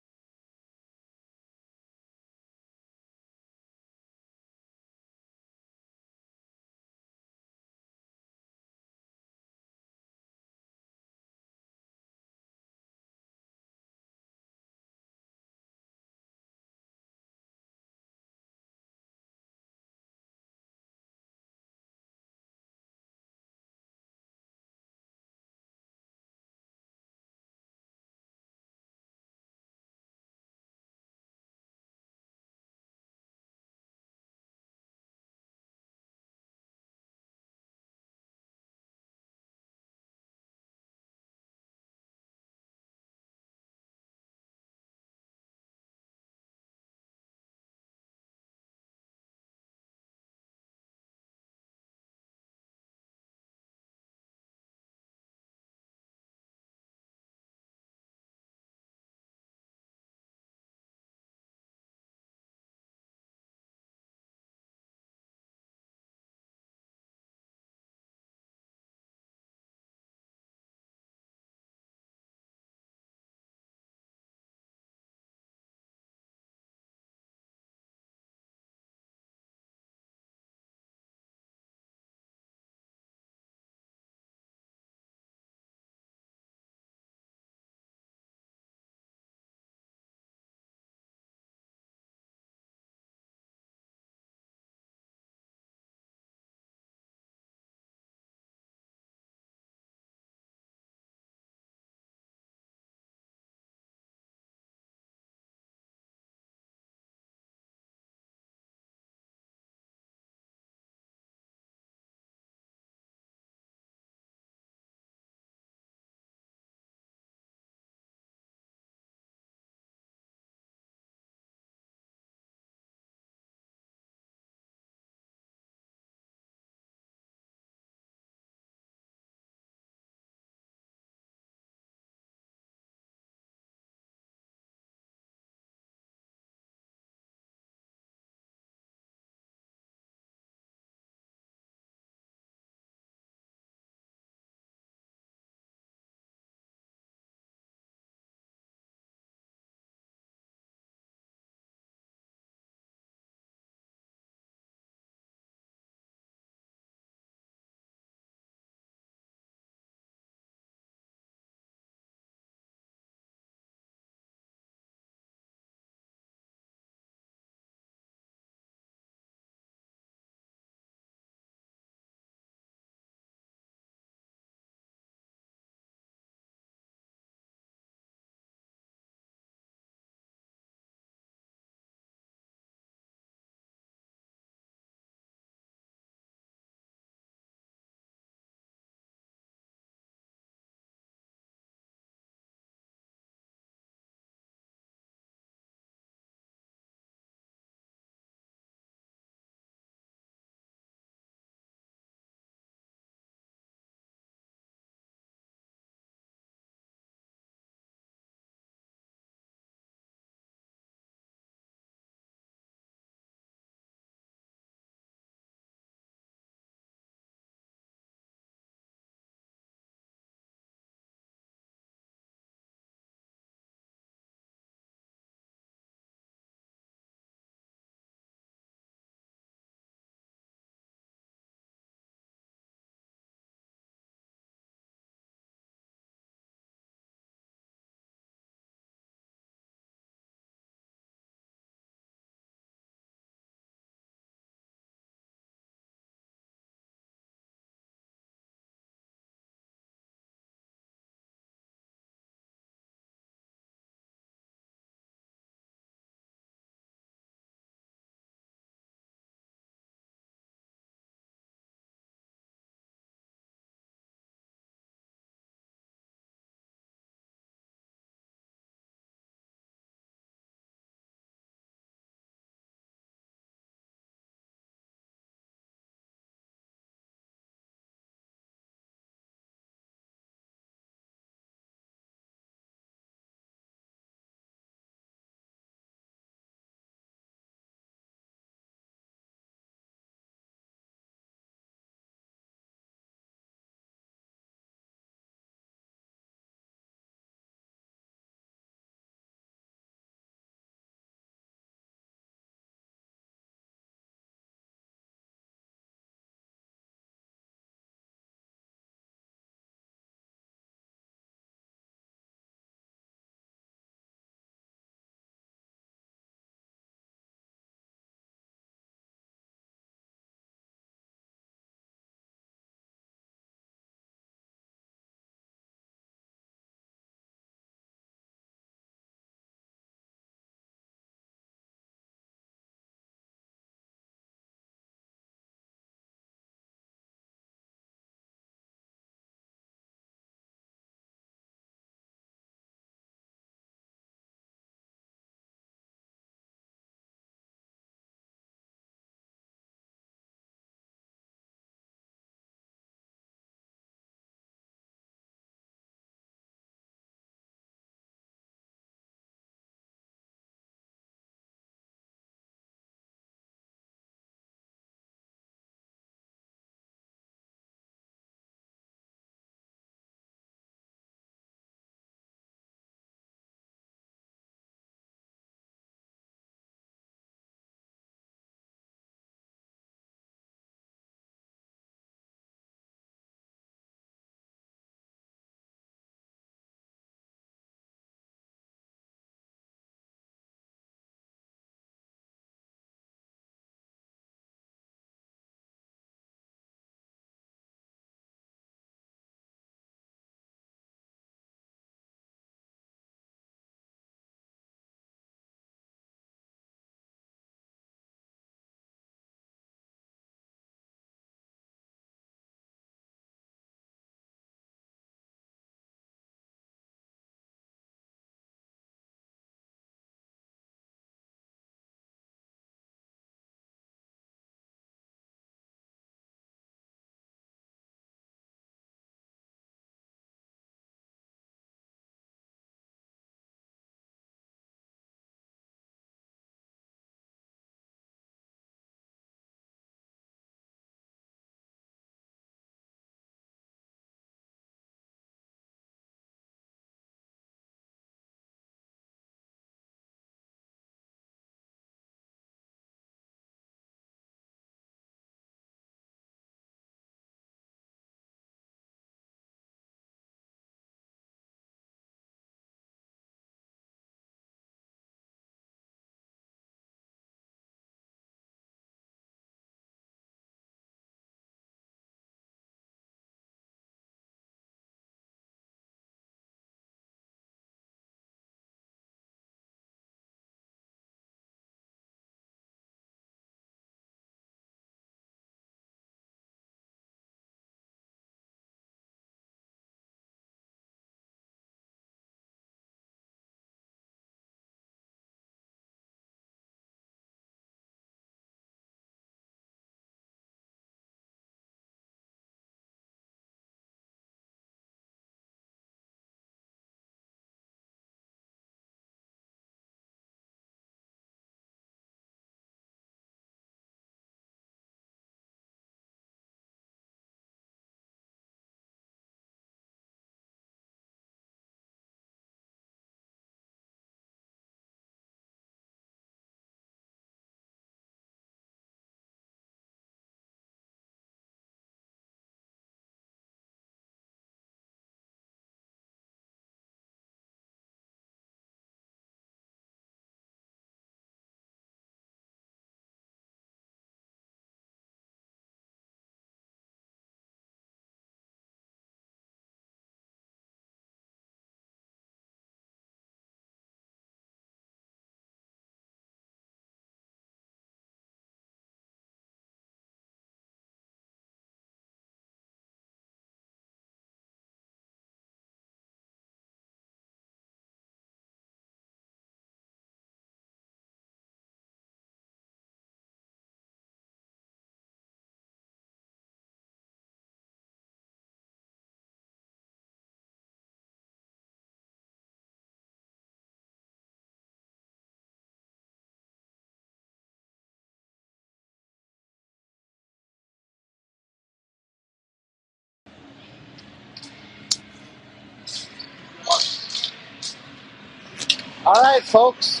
All right, folks.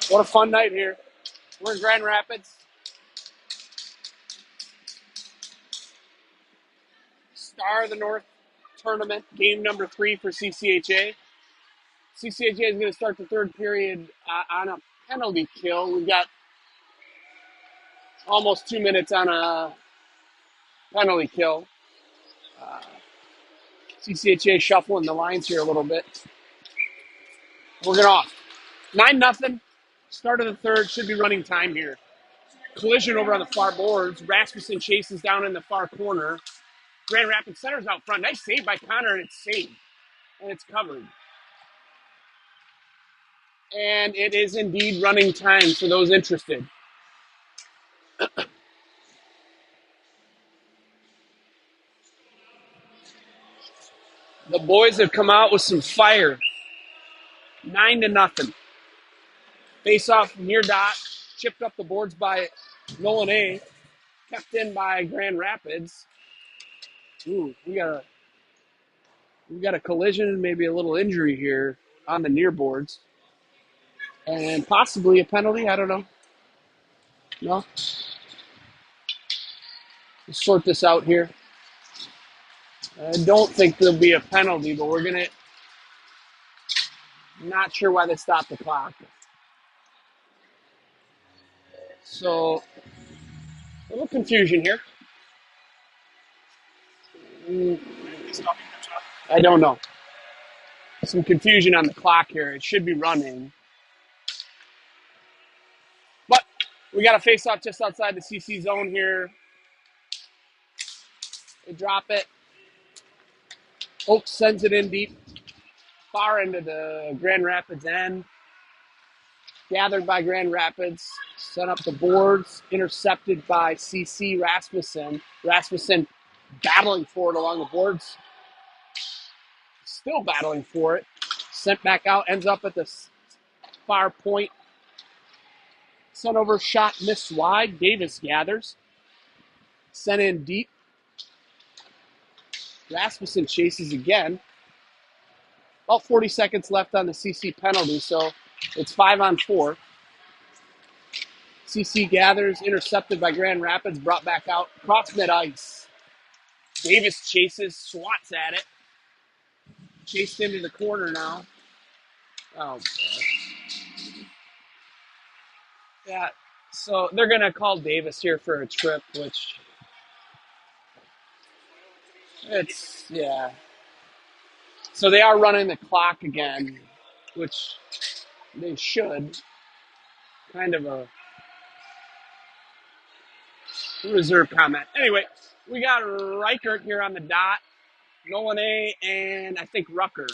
What a fun night here. We're in Grand Rapids. Star of the North tournament, game number 3 for CCHA. CCHA is going to start the third period on a penalty kill. We've got almost 2 minutes on a penalty kill. CCHA shuffling the lines here a little bit. We're going off. 9-0. Start of the third. Should be running time here. Collision over on the far boards. Rasmussen chases down in the far corner. Grand Rapids center's out front. Nice save by Connor, and it's saved. And it's covered. And it is indeed running time for those interested. The boys have come out with some fire. 9-0. Face off near dot. Chipped up the boards by Nolan A. Kept in by Grand Rapids. Ooh, we got a collision, maybe a little injury here on the near boards. And possibly a penalty. I don't know. No? Let's sort this out here. I don't think there'll be a penalty, but we're going to... Not sure why they stopped the clock. So, a little confusion here. I don't know. Some confusion on the clock here. It should be running. But we got a face-off just outside the CC zone here. They drop it. Oaks sends it in deep. Far into the Grand Rapids end. Gathered by Grand Rapids. Sent up the boards. Intercepted by CC Rasmussen. Rasmussen battling for it along the boards. Still battling for it. Sent back out. Ends up at the far point. Sent over, shot, missed wide. Davis gathers. Sent in deep. Rasmussen chases again. About 40 seconds left on the CC penalty, so it's 5-on-4. CC gathers, intercepted by Grand Rapids, brought back out. Cross mid ice. Davis chases, swats at it. Chased into the corner now. Oh, boy. Yeah, so they're going to call Davis here for a trip, which yeah. So they are running the clock again, which they should. Kind of a reserve comment. Anyway, we got Reichert here on the dot. Nolan A and I think Rucker.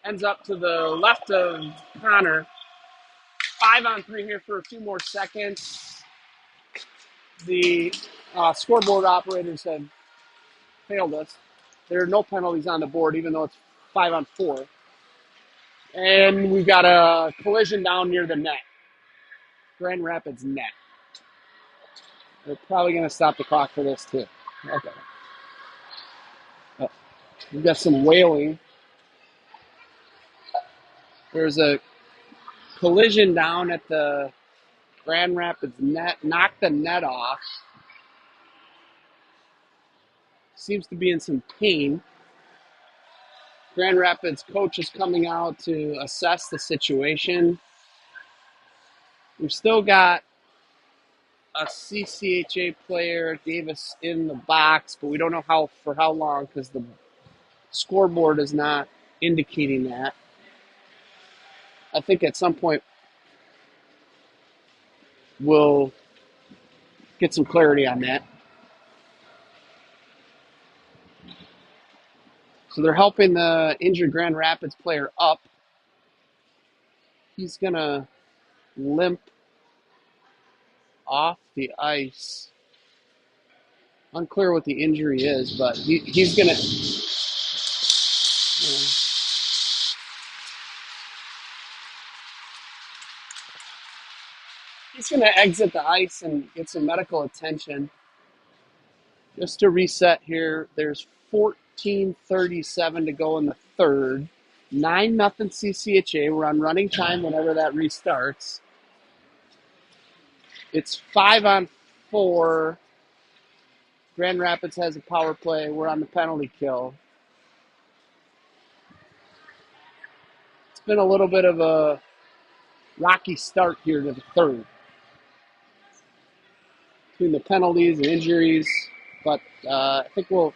Ends up to the left of Connor. 5-on-3 here for a few more seconds. The scoreboard operators have failed us. There are no penalties on the board, even though it's 5-on-4. And we've got a collision down near the net. Grand Rapids net. They're probably going to stop the clock for this, too. Okay. We've got some wailing. There's a collision down at the Grand Rapids net. Knocked the net off. Seems to be in some pain. Grand Rapids coach is coming out to assess the situation. We've still got a CCHA player, Davis, in the box, but we don't know for how long because the scoreboard is not indicating that. I think at some point we'll get some clarity on that. So they're helping the injured Grand Rapids player up. He's going to limp off the ice. Unclear what the injury is, but he's going to... He's going to exit the ice and get some medical attention. Just to reset here, there's 14:37 to go in the third. 9-0 CCHA. We're on running time whenever that restarts. It's 5-on-4. Grand Rapids has a power play. We're on the penalty kill. It's been a little bit of a rocky start here to the third between the penalties and injuries, but I think we're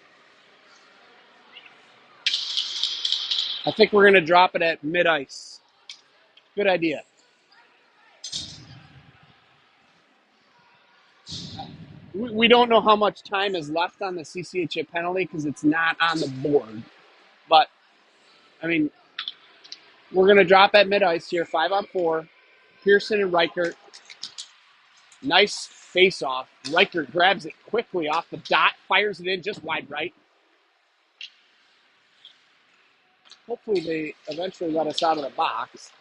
going to drop it at mid ice. Good idea. We don't know how much time is left on the CCHA penalty because it's not on the board. But, I mean, we're going to drop at mid ice here, 5-on-4. Pearson and Reichert. Nice face off. Reichert grabs it quickly off the dot, fires it in just wide right. Hopefully, they eventually let us out of the box.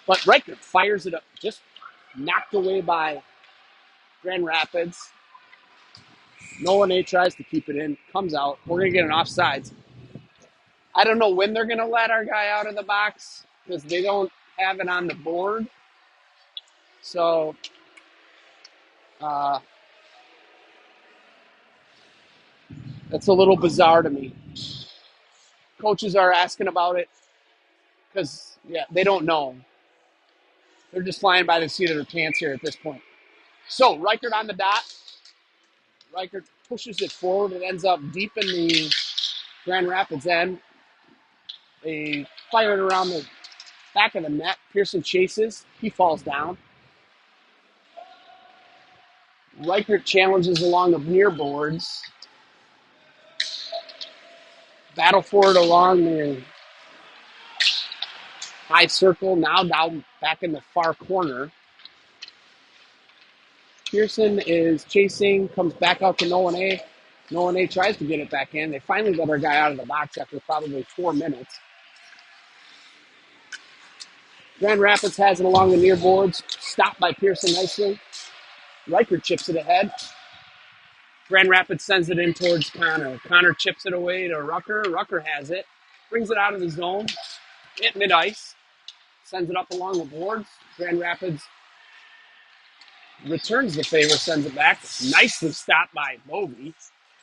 But Reichert fires it up, just knocked away by Grand Rapids. Nolan A tries to keep it in, comes out. We're going to get an offsides. I don't know when they're going to let our guy out of the box because they don't have it on the board. So, that's a little bizarre to me. Coaches are asking about it because, yeah, they don't know. They're just flying by the seat of their pants here at this point. So, Reichert on the dot. Reichert pushes it forward. It ends up deep in the Grand Rapids end. They fire it around the back of the net. Pearson chases. He falls down. Reichert challenges along the near boards. Battle for it along the high circle. Now down back in the far corner. Pearson is chasing, comes back out to Nolan A. Nolan A tries to get it back in. They finally let our guy out of the box after probably 4 minutes. Grand Rapids has it along the near boards. Stopped by Pearson nicely. Reichert chips it ahead. Grand Rapids sends it in towards Connor. Connor chips it away to Rucker. Rucker has it. Brings it out of the zone. Hit mid-ice. Sends it up along the boards. Grand Rapids returns the favor, sends it back. Nicely stopped by Bovey.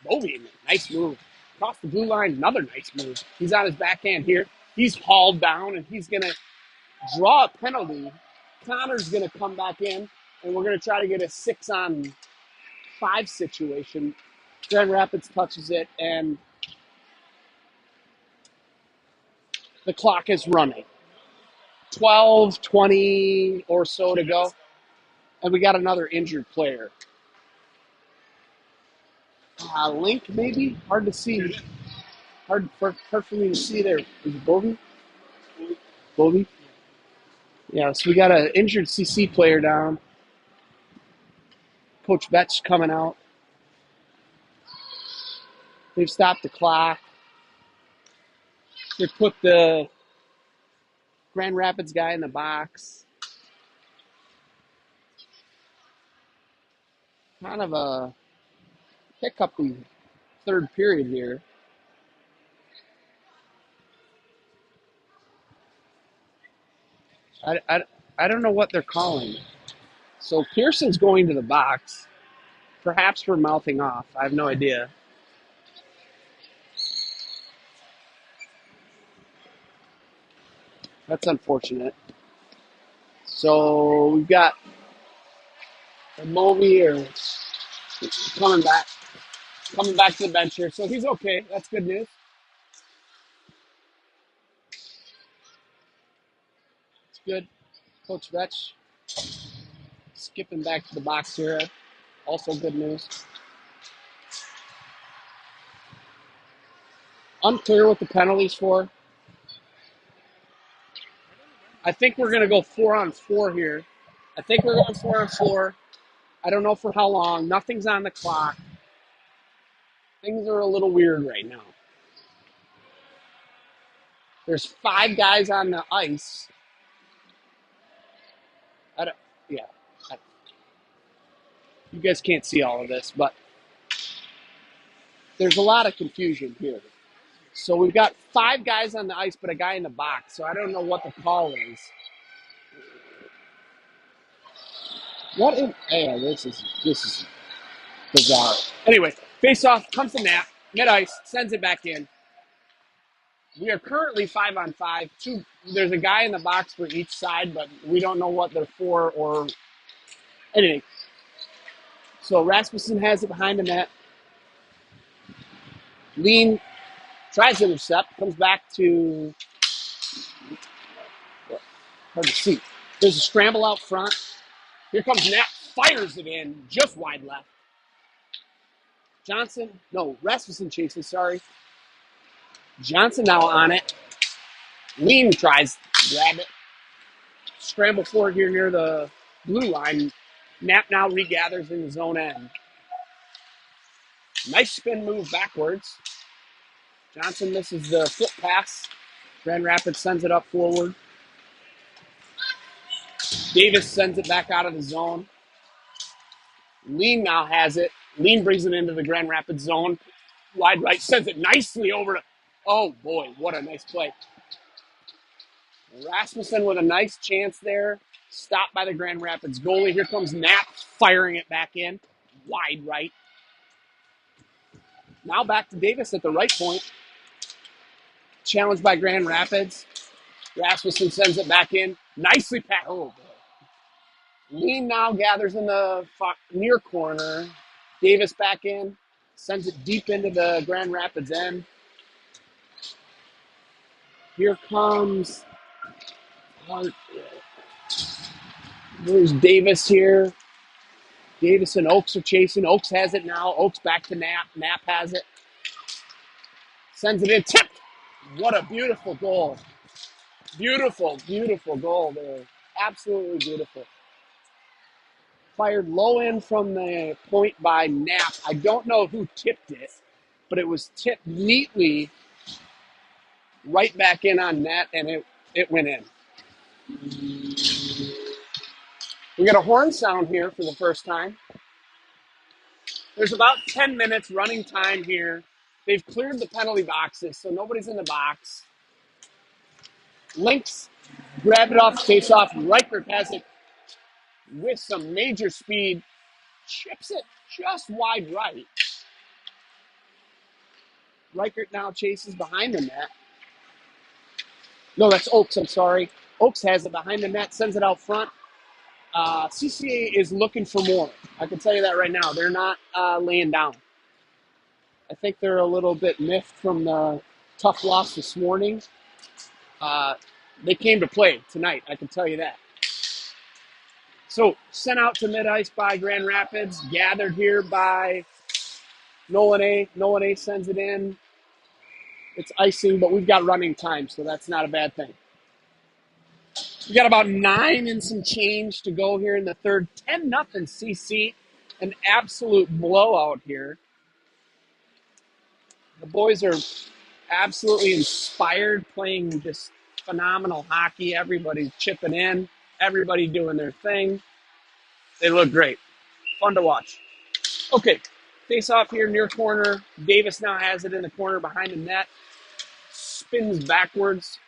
Bovey, nice move. Across the blue line, another nice move. He's on his backhand here. He's hauled down, and he's going to draw a penalty. Connor's going to come back in, and we're going to try to get a 6-on-5 situation. Grand Rapids touches it, and the clock is running. 12-20 or so to go, and we got another injured player. Link, maybe? Hard to see. Hard for me to see there. Is it Bovey? Bovey? Yeah, so we got an injured CC player down. Coach Betch coming out. They've stopped the clock. They put the Grand Rapids guy in the box. Kind of a hiccup the third period here. I don't know what they're calling. So Pearson's going to the box, perhaps for mouthing off. I have no idea. That's unfortunate. So we've got a movie or coming back to the bench here. So he's okay. That's good news. It's good. Coach Vetch skipping back to the box here. Also good news. Unclear what the penalties for. I think we're going to go 4-on-4 here. I think we're going 4-on-4. I don't know for how long. Nothing's on the clock. Things are a little weird right now. There's 5 guys on the ice. Yeah. You guys can't see all of this, but there's a lot of confusion here. So we've got 5 guys on the ice, but a guy in the box. So I don't know what the call is. What in? Yeah, this is bizarre. Anyway, face off, comes to Nap, mid ice, sends it back in. We are currently 5-on-5. There's a guy in the box for each side, but we don't know what they're for or anything. So Rasmussen has it behind the net. Lean tries to intercept, comes back to hard to see. There's a scramble out front. Here comes Nap, fires it in, just wide left. Rasmussen chases, sorry. Johnson now on it. Lean tries to grab it. Scramble forward here near the blue line. Knapp now regathers in the zone end. Nice spin move backwards. Johnson misses the foot pass. Grand Rapids sends it up forward. Davis sends it back out of the zone. Lean now has it. Lean brings it into the Grand Rapids zone. Wide right, sends it nicely over to. Oh boy, what a nice play. Rasmussen with a nice chance there. Stopped by the Grand Rapids goalie. Here comes Knapp firing it back in. Wide right. Now back to Davis at the right point. Challenged by Grand Rapids. Rasmussen sends it back in. Nicely packed. Oh boy. Lean now gathers in the near corner. Davis back in. Sends it deep into the Grand Rapids end. Here comes. There's Davis here. Davis and Oakes are chasing. Oakes has it now. Oakes back to Knapp. Knapp has it. Sends it in. Tipped. What a beautiful goal. Beautiful, beautiful goal there. Absolutely beautiful. Fired low in from the point by Knapp. I don't know who tipped it, but it was tipped neatly right back in on net, and it went in. We got a horn sound here for the first time. There's about 10 minutes running time here. They've cleared the penalty boxes, so nobody's in the box. Lynx grabbed it off face-off. Reichert has it with some major speed. Chips it just wide right. Reichert now chases behind the net. No, that's Oakes, I'm sorry. Oakes has it behind the net, sends it out front. CCA is looking for more. I can tell you that right now. They're not laying down. I think they're a little bit miffed from the tough loss this morning. They came to play tonight, I can tell you that. So, sent out to mid-ice by Grand Rapids, gathered here by Nolan A. Nolan A sends it in. It's icing, but we've got running time, so that's not a bad thing. We got about 9 and some change to go here in the third. 10-0 CC. An absolute blowout here. The boys are absolutely inspired, playing just phenomenal hockey. Everybody's chipping in. Everybody doing their thing. They look great. Fun to watch. Okay, face off here near corner. Davis now has it in the corner behind the net. Spins backwards.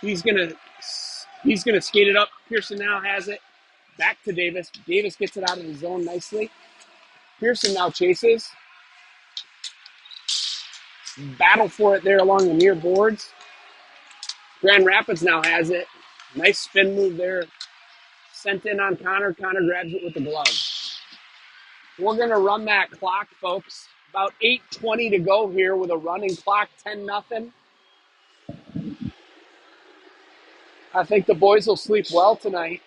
He's gonna skate it up. Pearson now has it. Back to Davis. Davis gets it out of the zone nicely. Pearson now chases. Battle for it there along the near boards. Grand Rapids now has it. Nice spin move there. Sent in on Connor. Connor grabs it with the glove. We're going to run that clock, folks. About 8:20 to go here with a running clock, 10-0. I think the boys will sleep well tonight.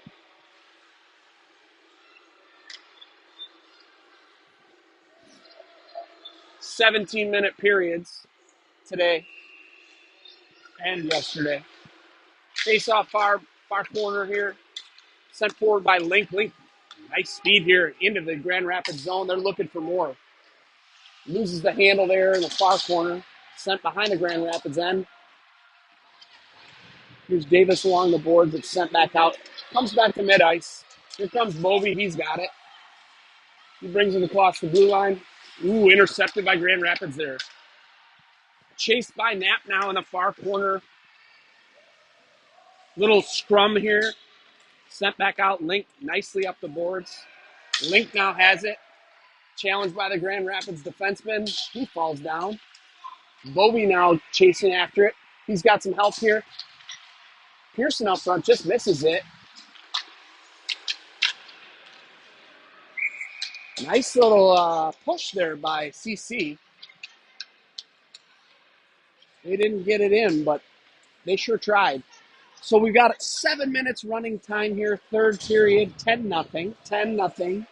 "17-minute periods today and yesterday. Face off far corner here. Sent forward by Link. Link, nice speed here into the Grand Rapids zone. They're looking for more. Loses the handle there in the far corner. Sent behind the Grand Rapids end. Here's Davis along the boards. It's sent back out. Comes back to mid-ice. Here comes Bovey. He's got it. He brings it across the blue line. Ooh, intercepted by Grand Rapids there. Chased by Knapp now in the far corner. Little scrum here. Sent back out. Link nicely up the boards. Link now has it. Challenged by the Grand Rapids defenseman. He falls down. Bovee now chasing after it. He's got some help here. Pearson up front just misses it. Nice little push there by CC. They didn't get it in, but they sure tried. So we've got 7 minutes running time here, third period, 10-0, 10-0.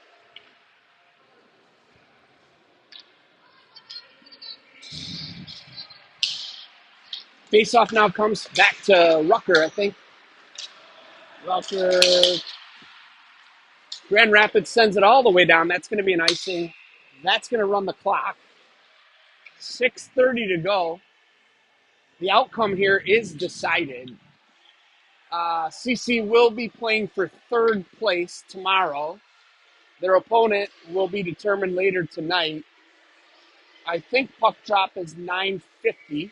Face-off now comes back to Rucker, I think. Rucker. Grand Rapids sends it all the way down. That's going to be an icing. That's going to run the clock. 6:30 to go. The outcome here is decided. CC will be playing for third place tomorrow. Their opponent will be determined later tonight. I think puck drop is 9:50.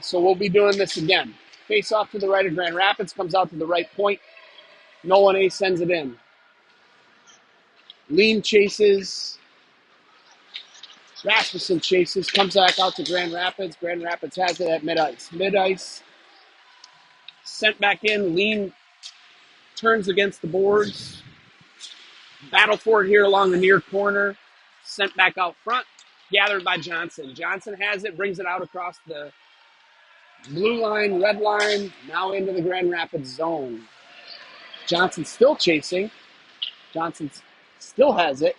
So we'll be doing this again. Face off to the right of Grand Rapids, comes out to the right point. Nolan A sends it in. Lean chases. Rasmussen chases, comes back out to Grand Rapids. Grand Rapids has it at mid-ice. Mid-ice, sent back in. Lean turns against the boards. Battle for it here along the near corner. Sent back out front. Gathered by Johnson. Johnson has it, brings it out across the blue line, red line, now into the Grand Rapids zone. Johnson still chasing. Johnson still has it.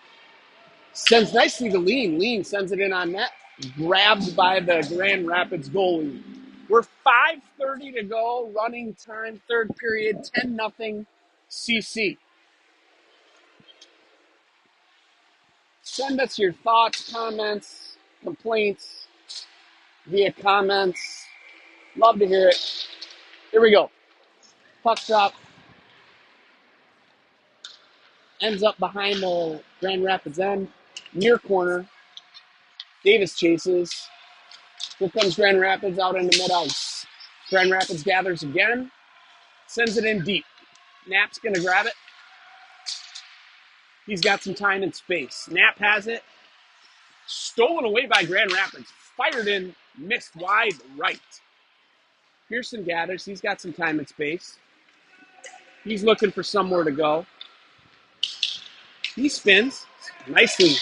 Sends nicely to Lean. Lean sends it in on net. Grabbed by the Grand Rapids goalie. We're 5:30 to go. Running time, third period, 10-0 CC. Send us your thoughts, comments, complaints via comments. Love to hear it. Here we go. Puck drop. Ends up behind the Grand Rapids end. Near corner. Davis chases. Here comes Grand Rapids out into mid-ice. Grand Rapids gathers again. Sends it in deep. Knapp's going to grab it. He's got some time and space. Knapp has it. Stolen away by Grand Rapids. Fired in. Missed wide right. Pearson gathers. He's got some time and space. He's looking for somewhere to go. He spins nicely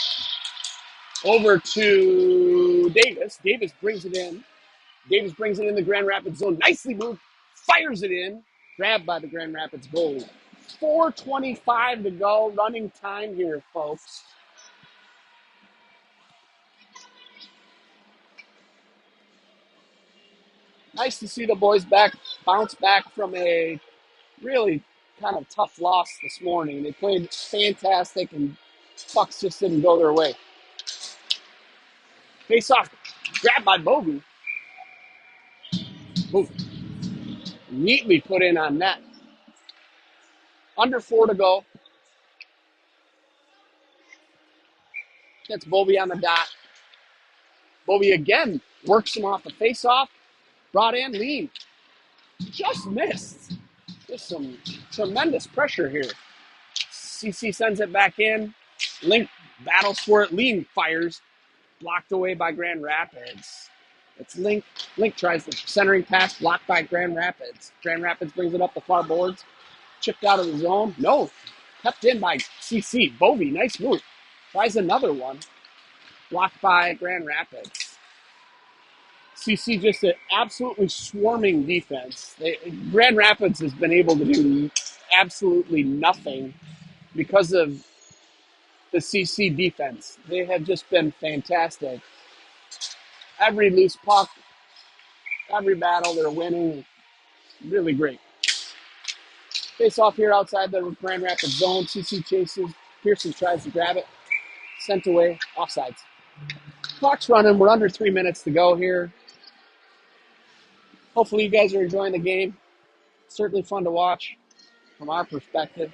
over to Davis. Davis brings it in. Davis brings it in the Grand Rapids zone. Nicely moved. Fires it in. Grabbed by the Grand Rapids goalie. 4:25 to go. Running time here, folks. Nice to see the boys bounce back from a really kind of tough loss this morning. They played fantastic, and pucks just didn't go their way. Face off, grabbed by Bovee. Neatly put in on net. Under 4 to go. Gets Bovee on the dot. Bovee again works him off the face off. Brought in, Lean. Just missed. Just some tremendous pressure here. CC sends it back in. Link battles for it. Lean fires. Blocked away by Grand Rapids. It's Link. Link tries the centering pass, blocked by Grand Rapids. Grand Rapids brings it up the far boards. Chipped out of the zone. No. Kept in by CC. Bovee, nice move. Tries another one. Blocked by Grand Rapids. CC just an absolutely swarming defense. Grand Rapids has been able to do absolutely nothing because of the CC defense. They have just been fantastic. Every loose puck, every battle, they're winning. Really great. Face off here outside the Grand Rapids zone. CC chases. Pearson tries to grab it. Sent away. Offsides. Clock's running. We're under 3 minutes to go here. Hopefully you guys are enjoying the game. Certainly fun to watch from our perspective.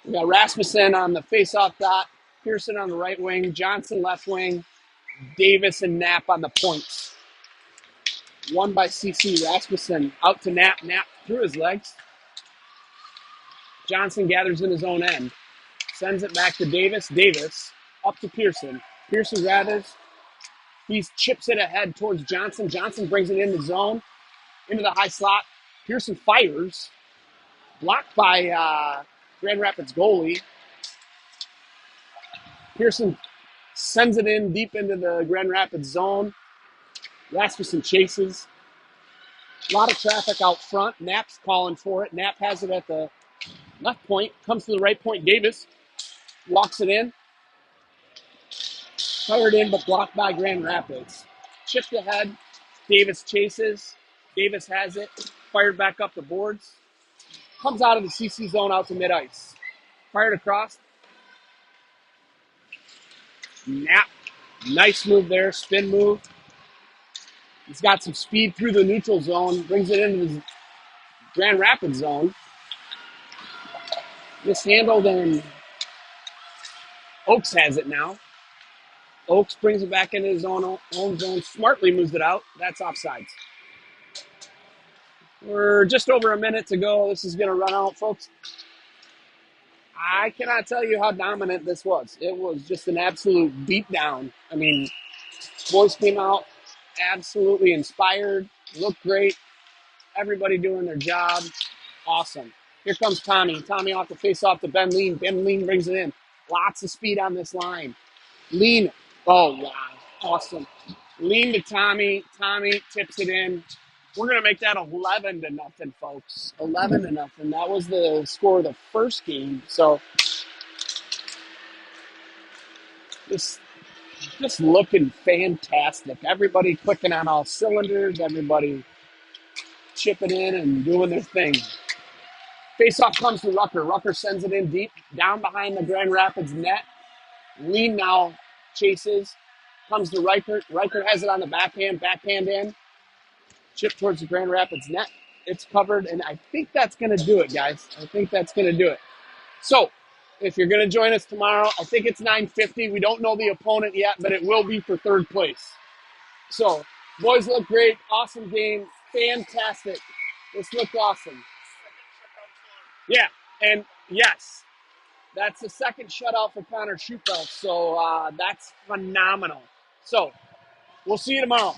We got Rasmussen on the face-off dot. Pearson on the right wing, Johnson left wing, Davis and Knapp on the points. Won by CC. Rasmussen out to Knapp. Knapp through his legs. Johnson gathers in his own end. Sends it back to Davis. Davis up to Pearson. Pearson gathers. He chips it ahead towards Johnson. Johnson brings it in the zone, into the high slot. Pearson fires. Blocked by Grand Rapids goalie. Pearson sends it in deep into the Grand Rapids zone. Rasmussen chases. A lot of traffic out front. Knapp's calling for it. Knapp has it at the left point. Comes to the right point. Davis walks it in. Fired in, but blocked by Grand Rapids. Chipped ahead. Davis chases. Davis has it. Fired back up the boards. Comes out of the CC zone out to mid-ice. Fired across. Knapp. Nice move there. Spin move. He's got some speed through the neutral zone. Brings it into the Grand Rapids zone. Mishandled, and Oakes has it now. Oakes brings it back into his own zone. Smartly moves it out. That's offsides. We're just over a minute to go. This is going to run out, folks. I cannot tell you how dominant this was. It was just an absolute beatdown. I mean, boys came out absolutely inspired, looked great. Everybody doing their job. Awesome. Here comes Tommy. Tommy off the face-off to Ben Lean. Ben Lean brings it in. Lots of speed on this line. Lean. Oh, wow. Awesome. Lean to Tommy. Tommy tips it in. We're going to make that 11-0, folks. 11-0. That was the score of the first game. So just looking fantastic. Everybody clicking on all cylinders. Everybody chipping in and doing their thing. Face-off comes to Rucker. Rucker sends it in deep, down behind the Grand Rapids net. Lean now chases. Comes to Riker. Riker has it on the backhand in. Chip towards the Grand Rapids net. It's covered, and I think that's going to do it, guys. I think that's going to do it. So, if you're going to join us tomorrow, I think it's 9:50. We don't know the opponent yet, but it will be for third place. So, boys look great. Awesome game. Fantastic. This looked awesome. Yeah, and yes, that's the second shutout for Connor Schupelt. So, that's phenomenal. So, we'll see you tomorrow.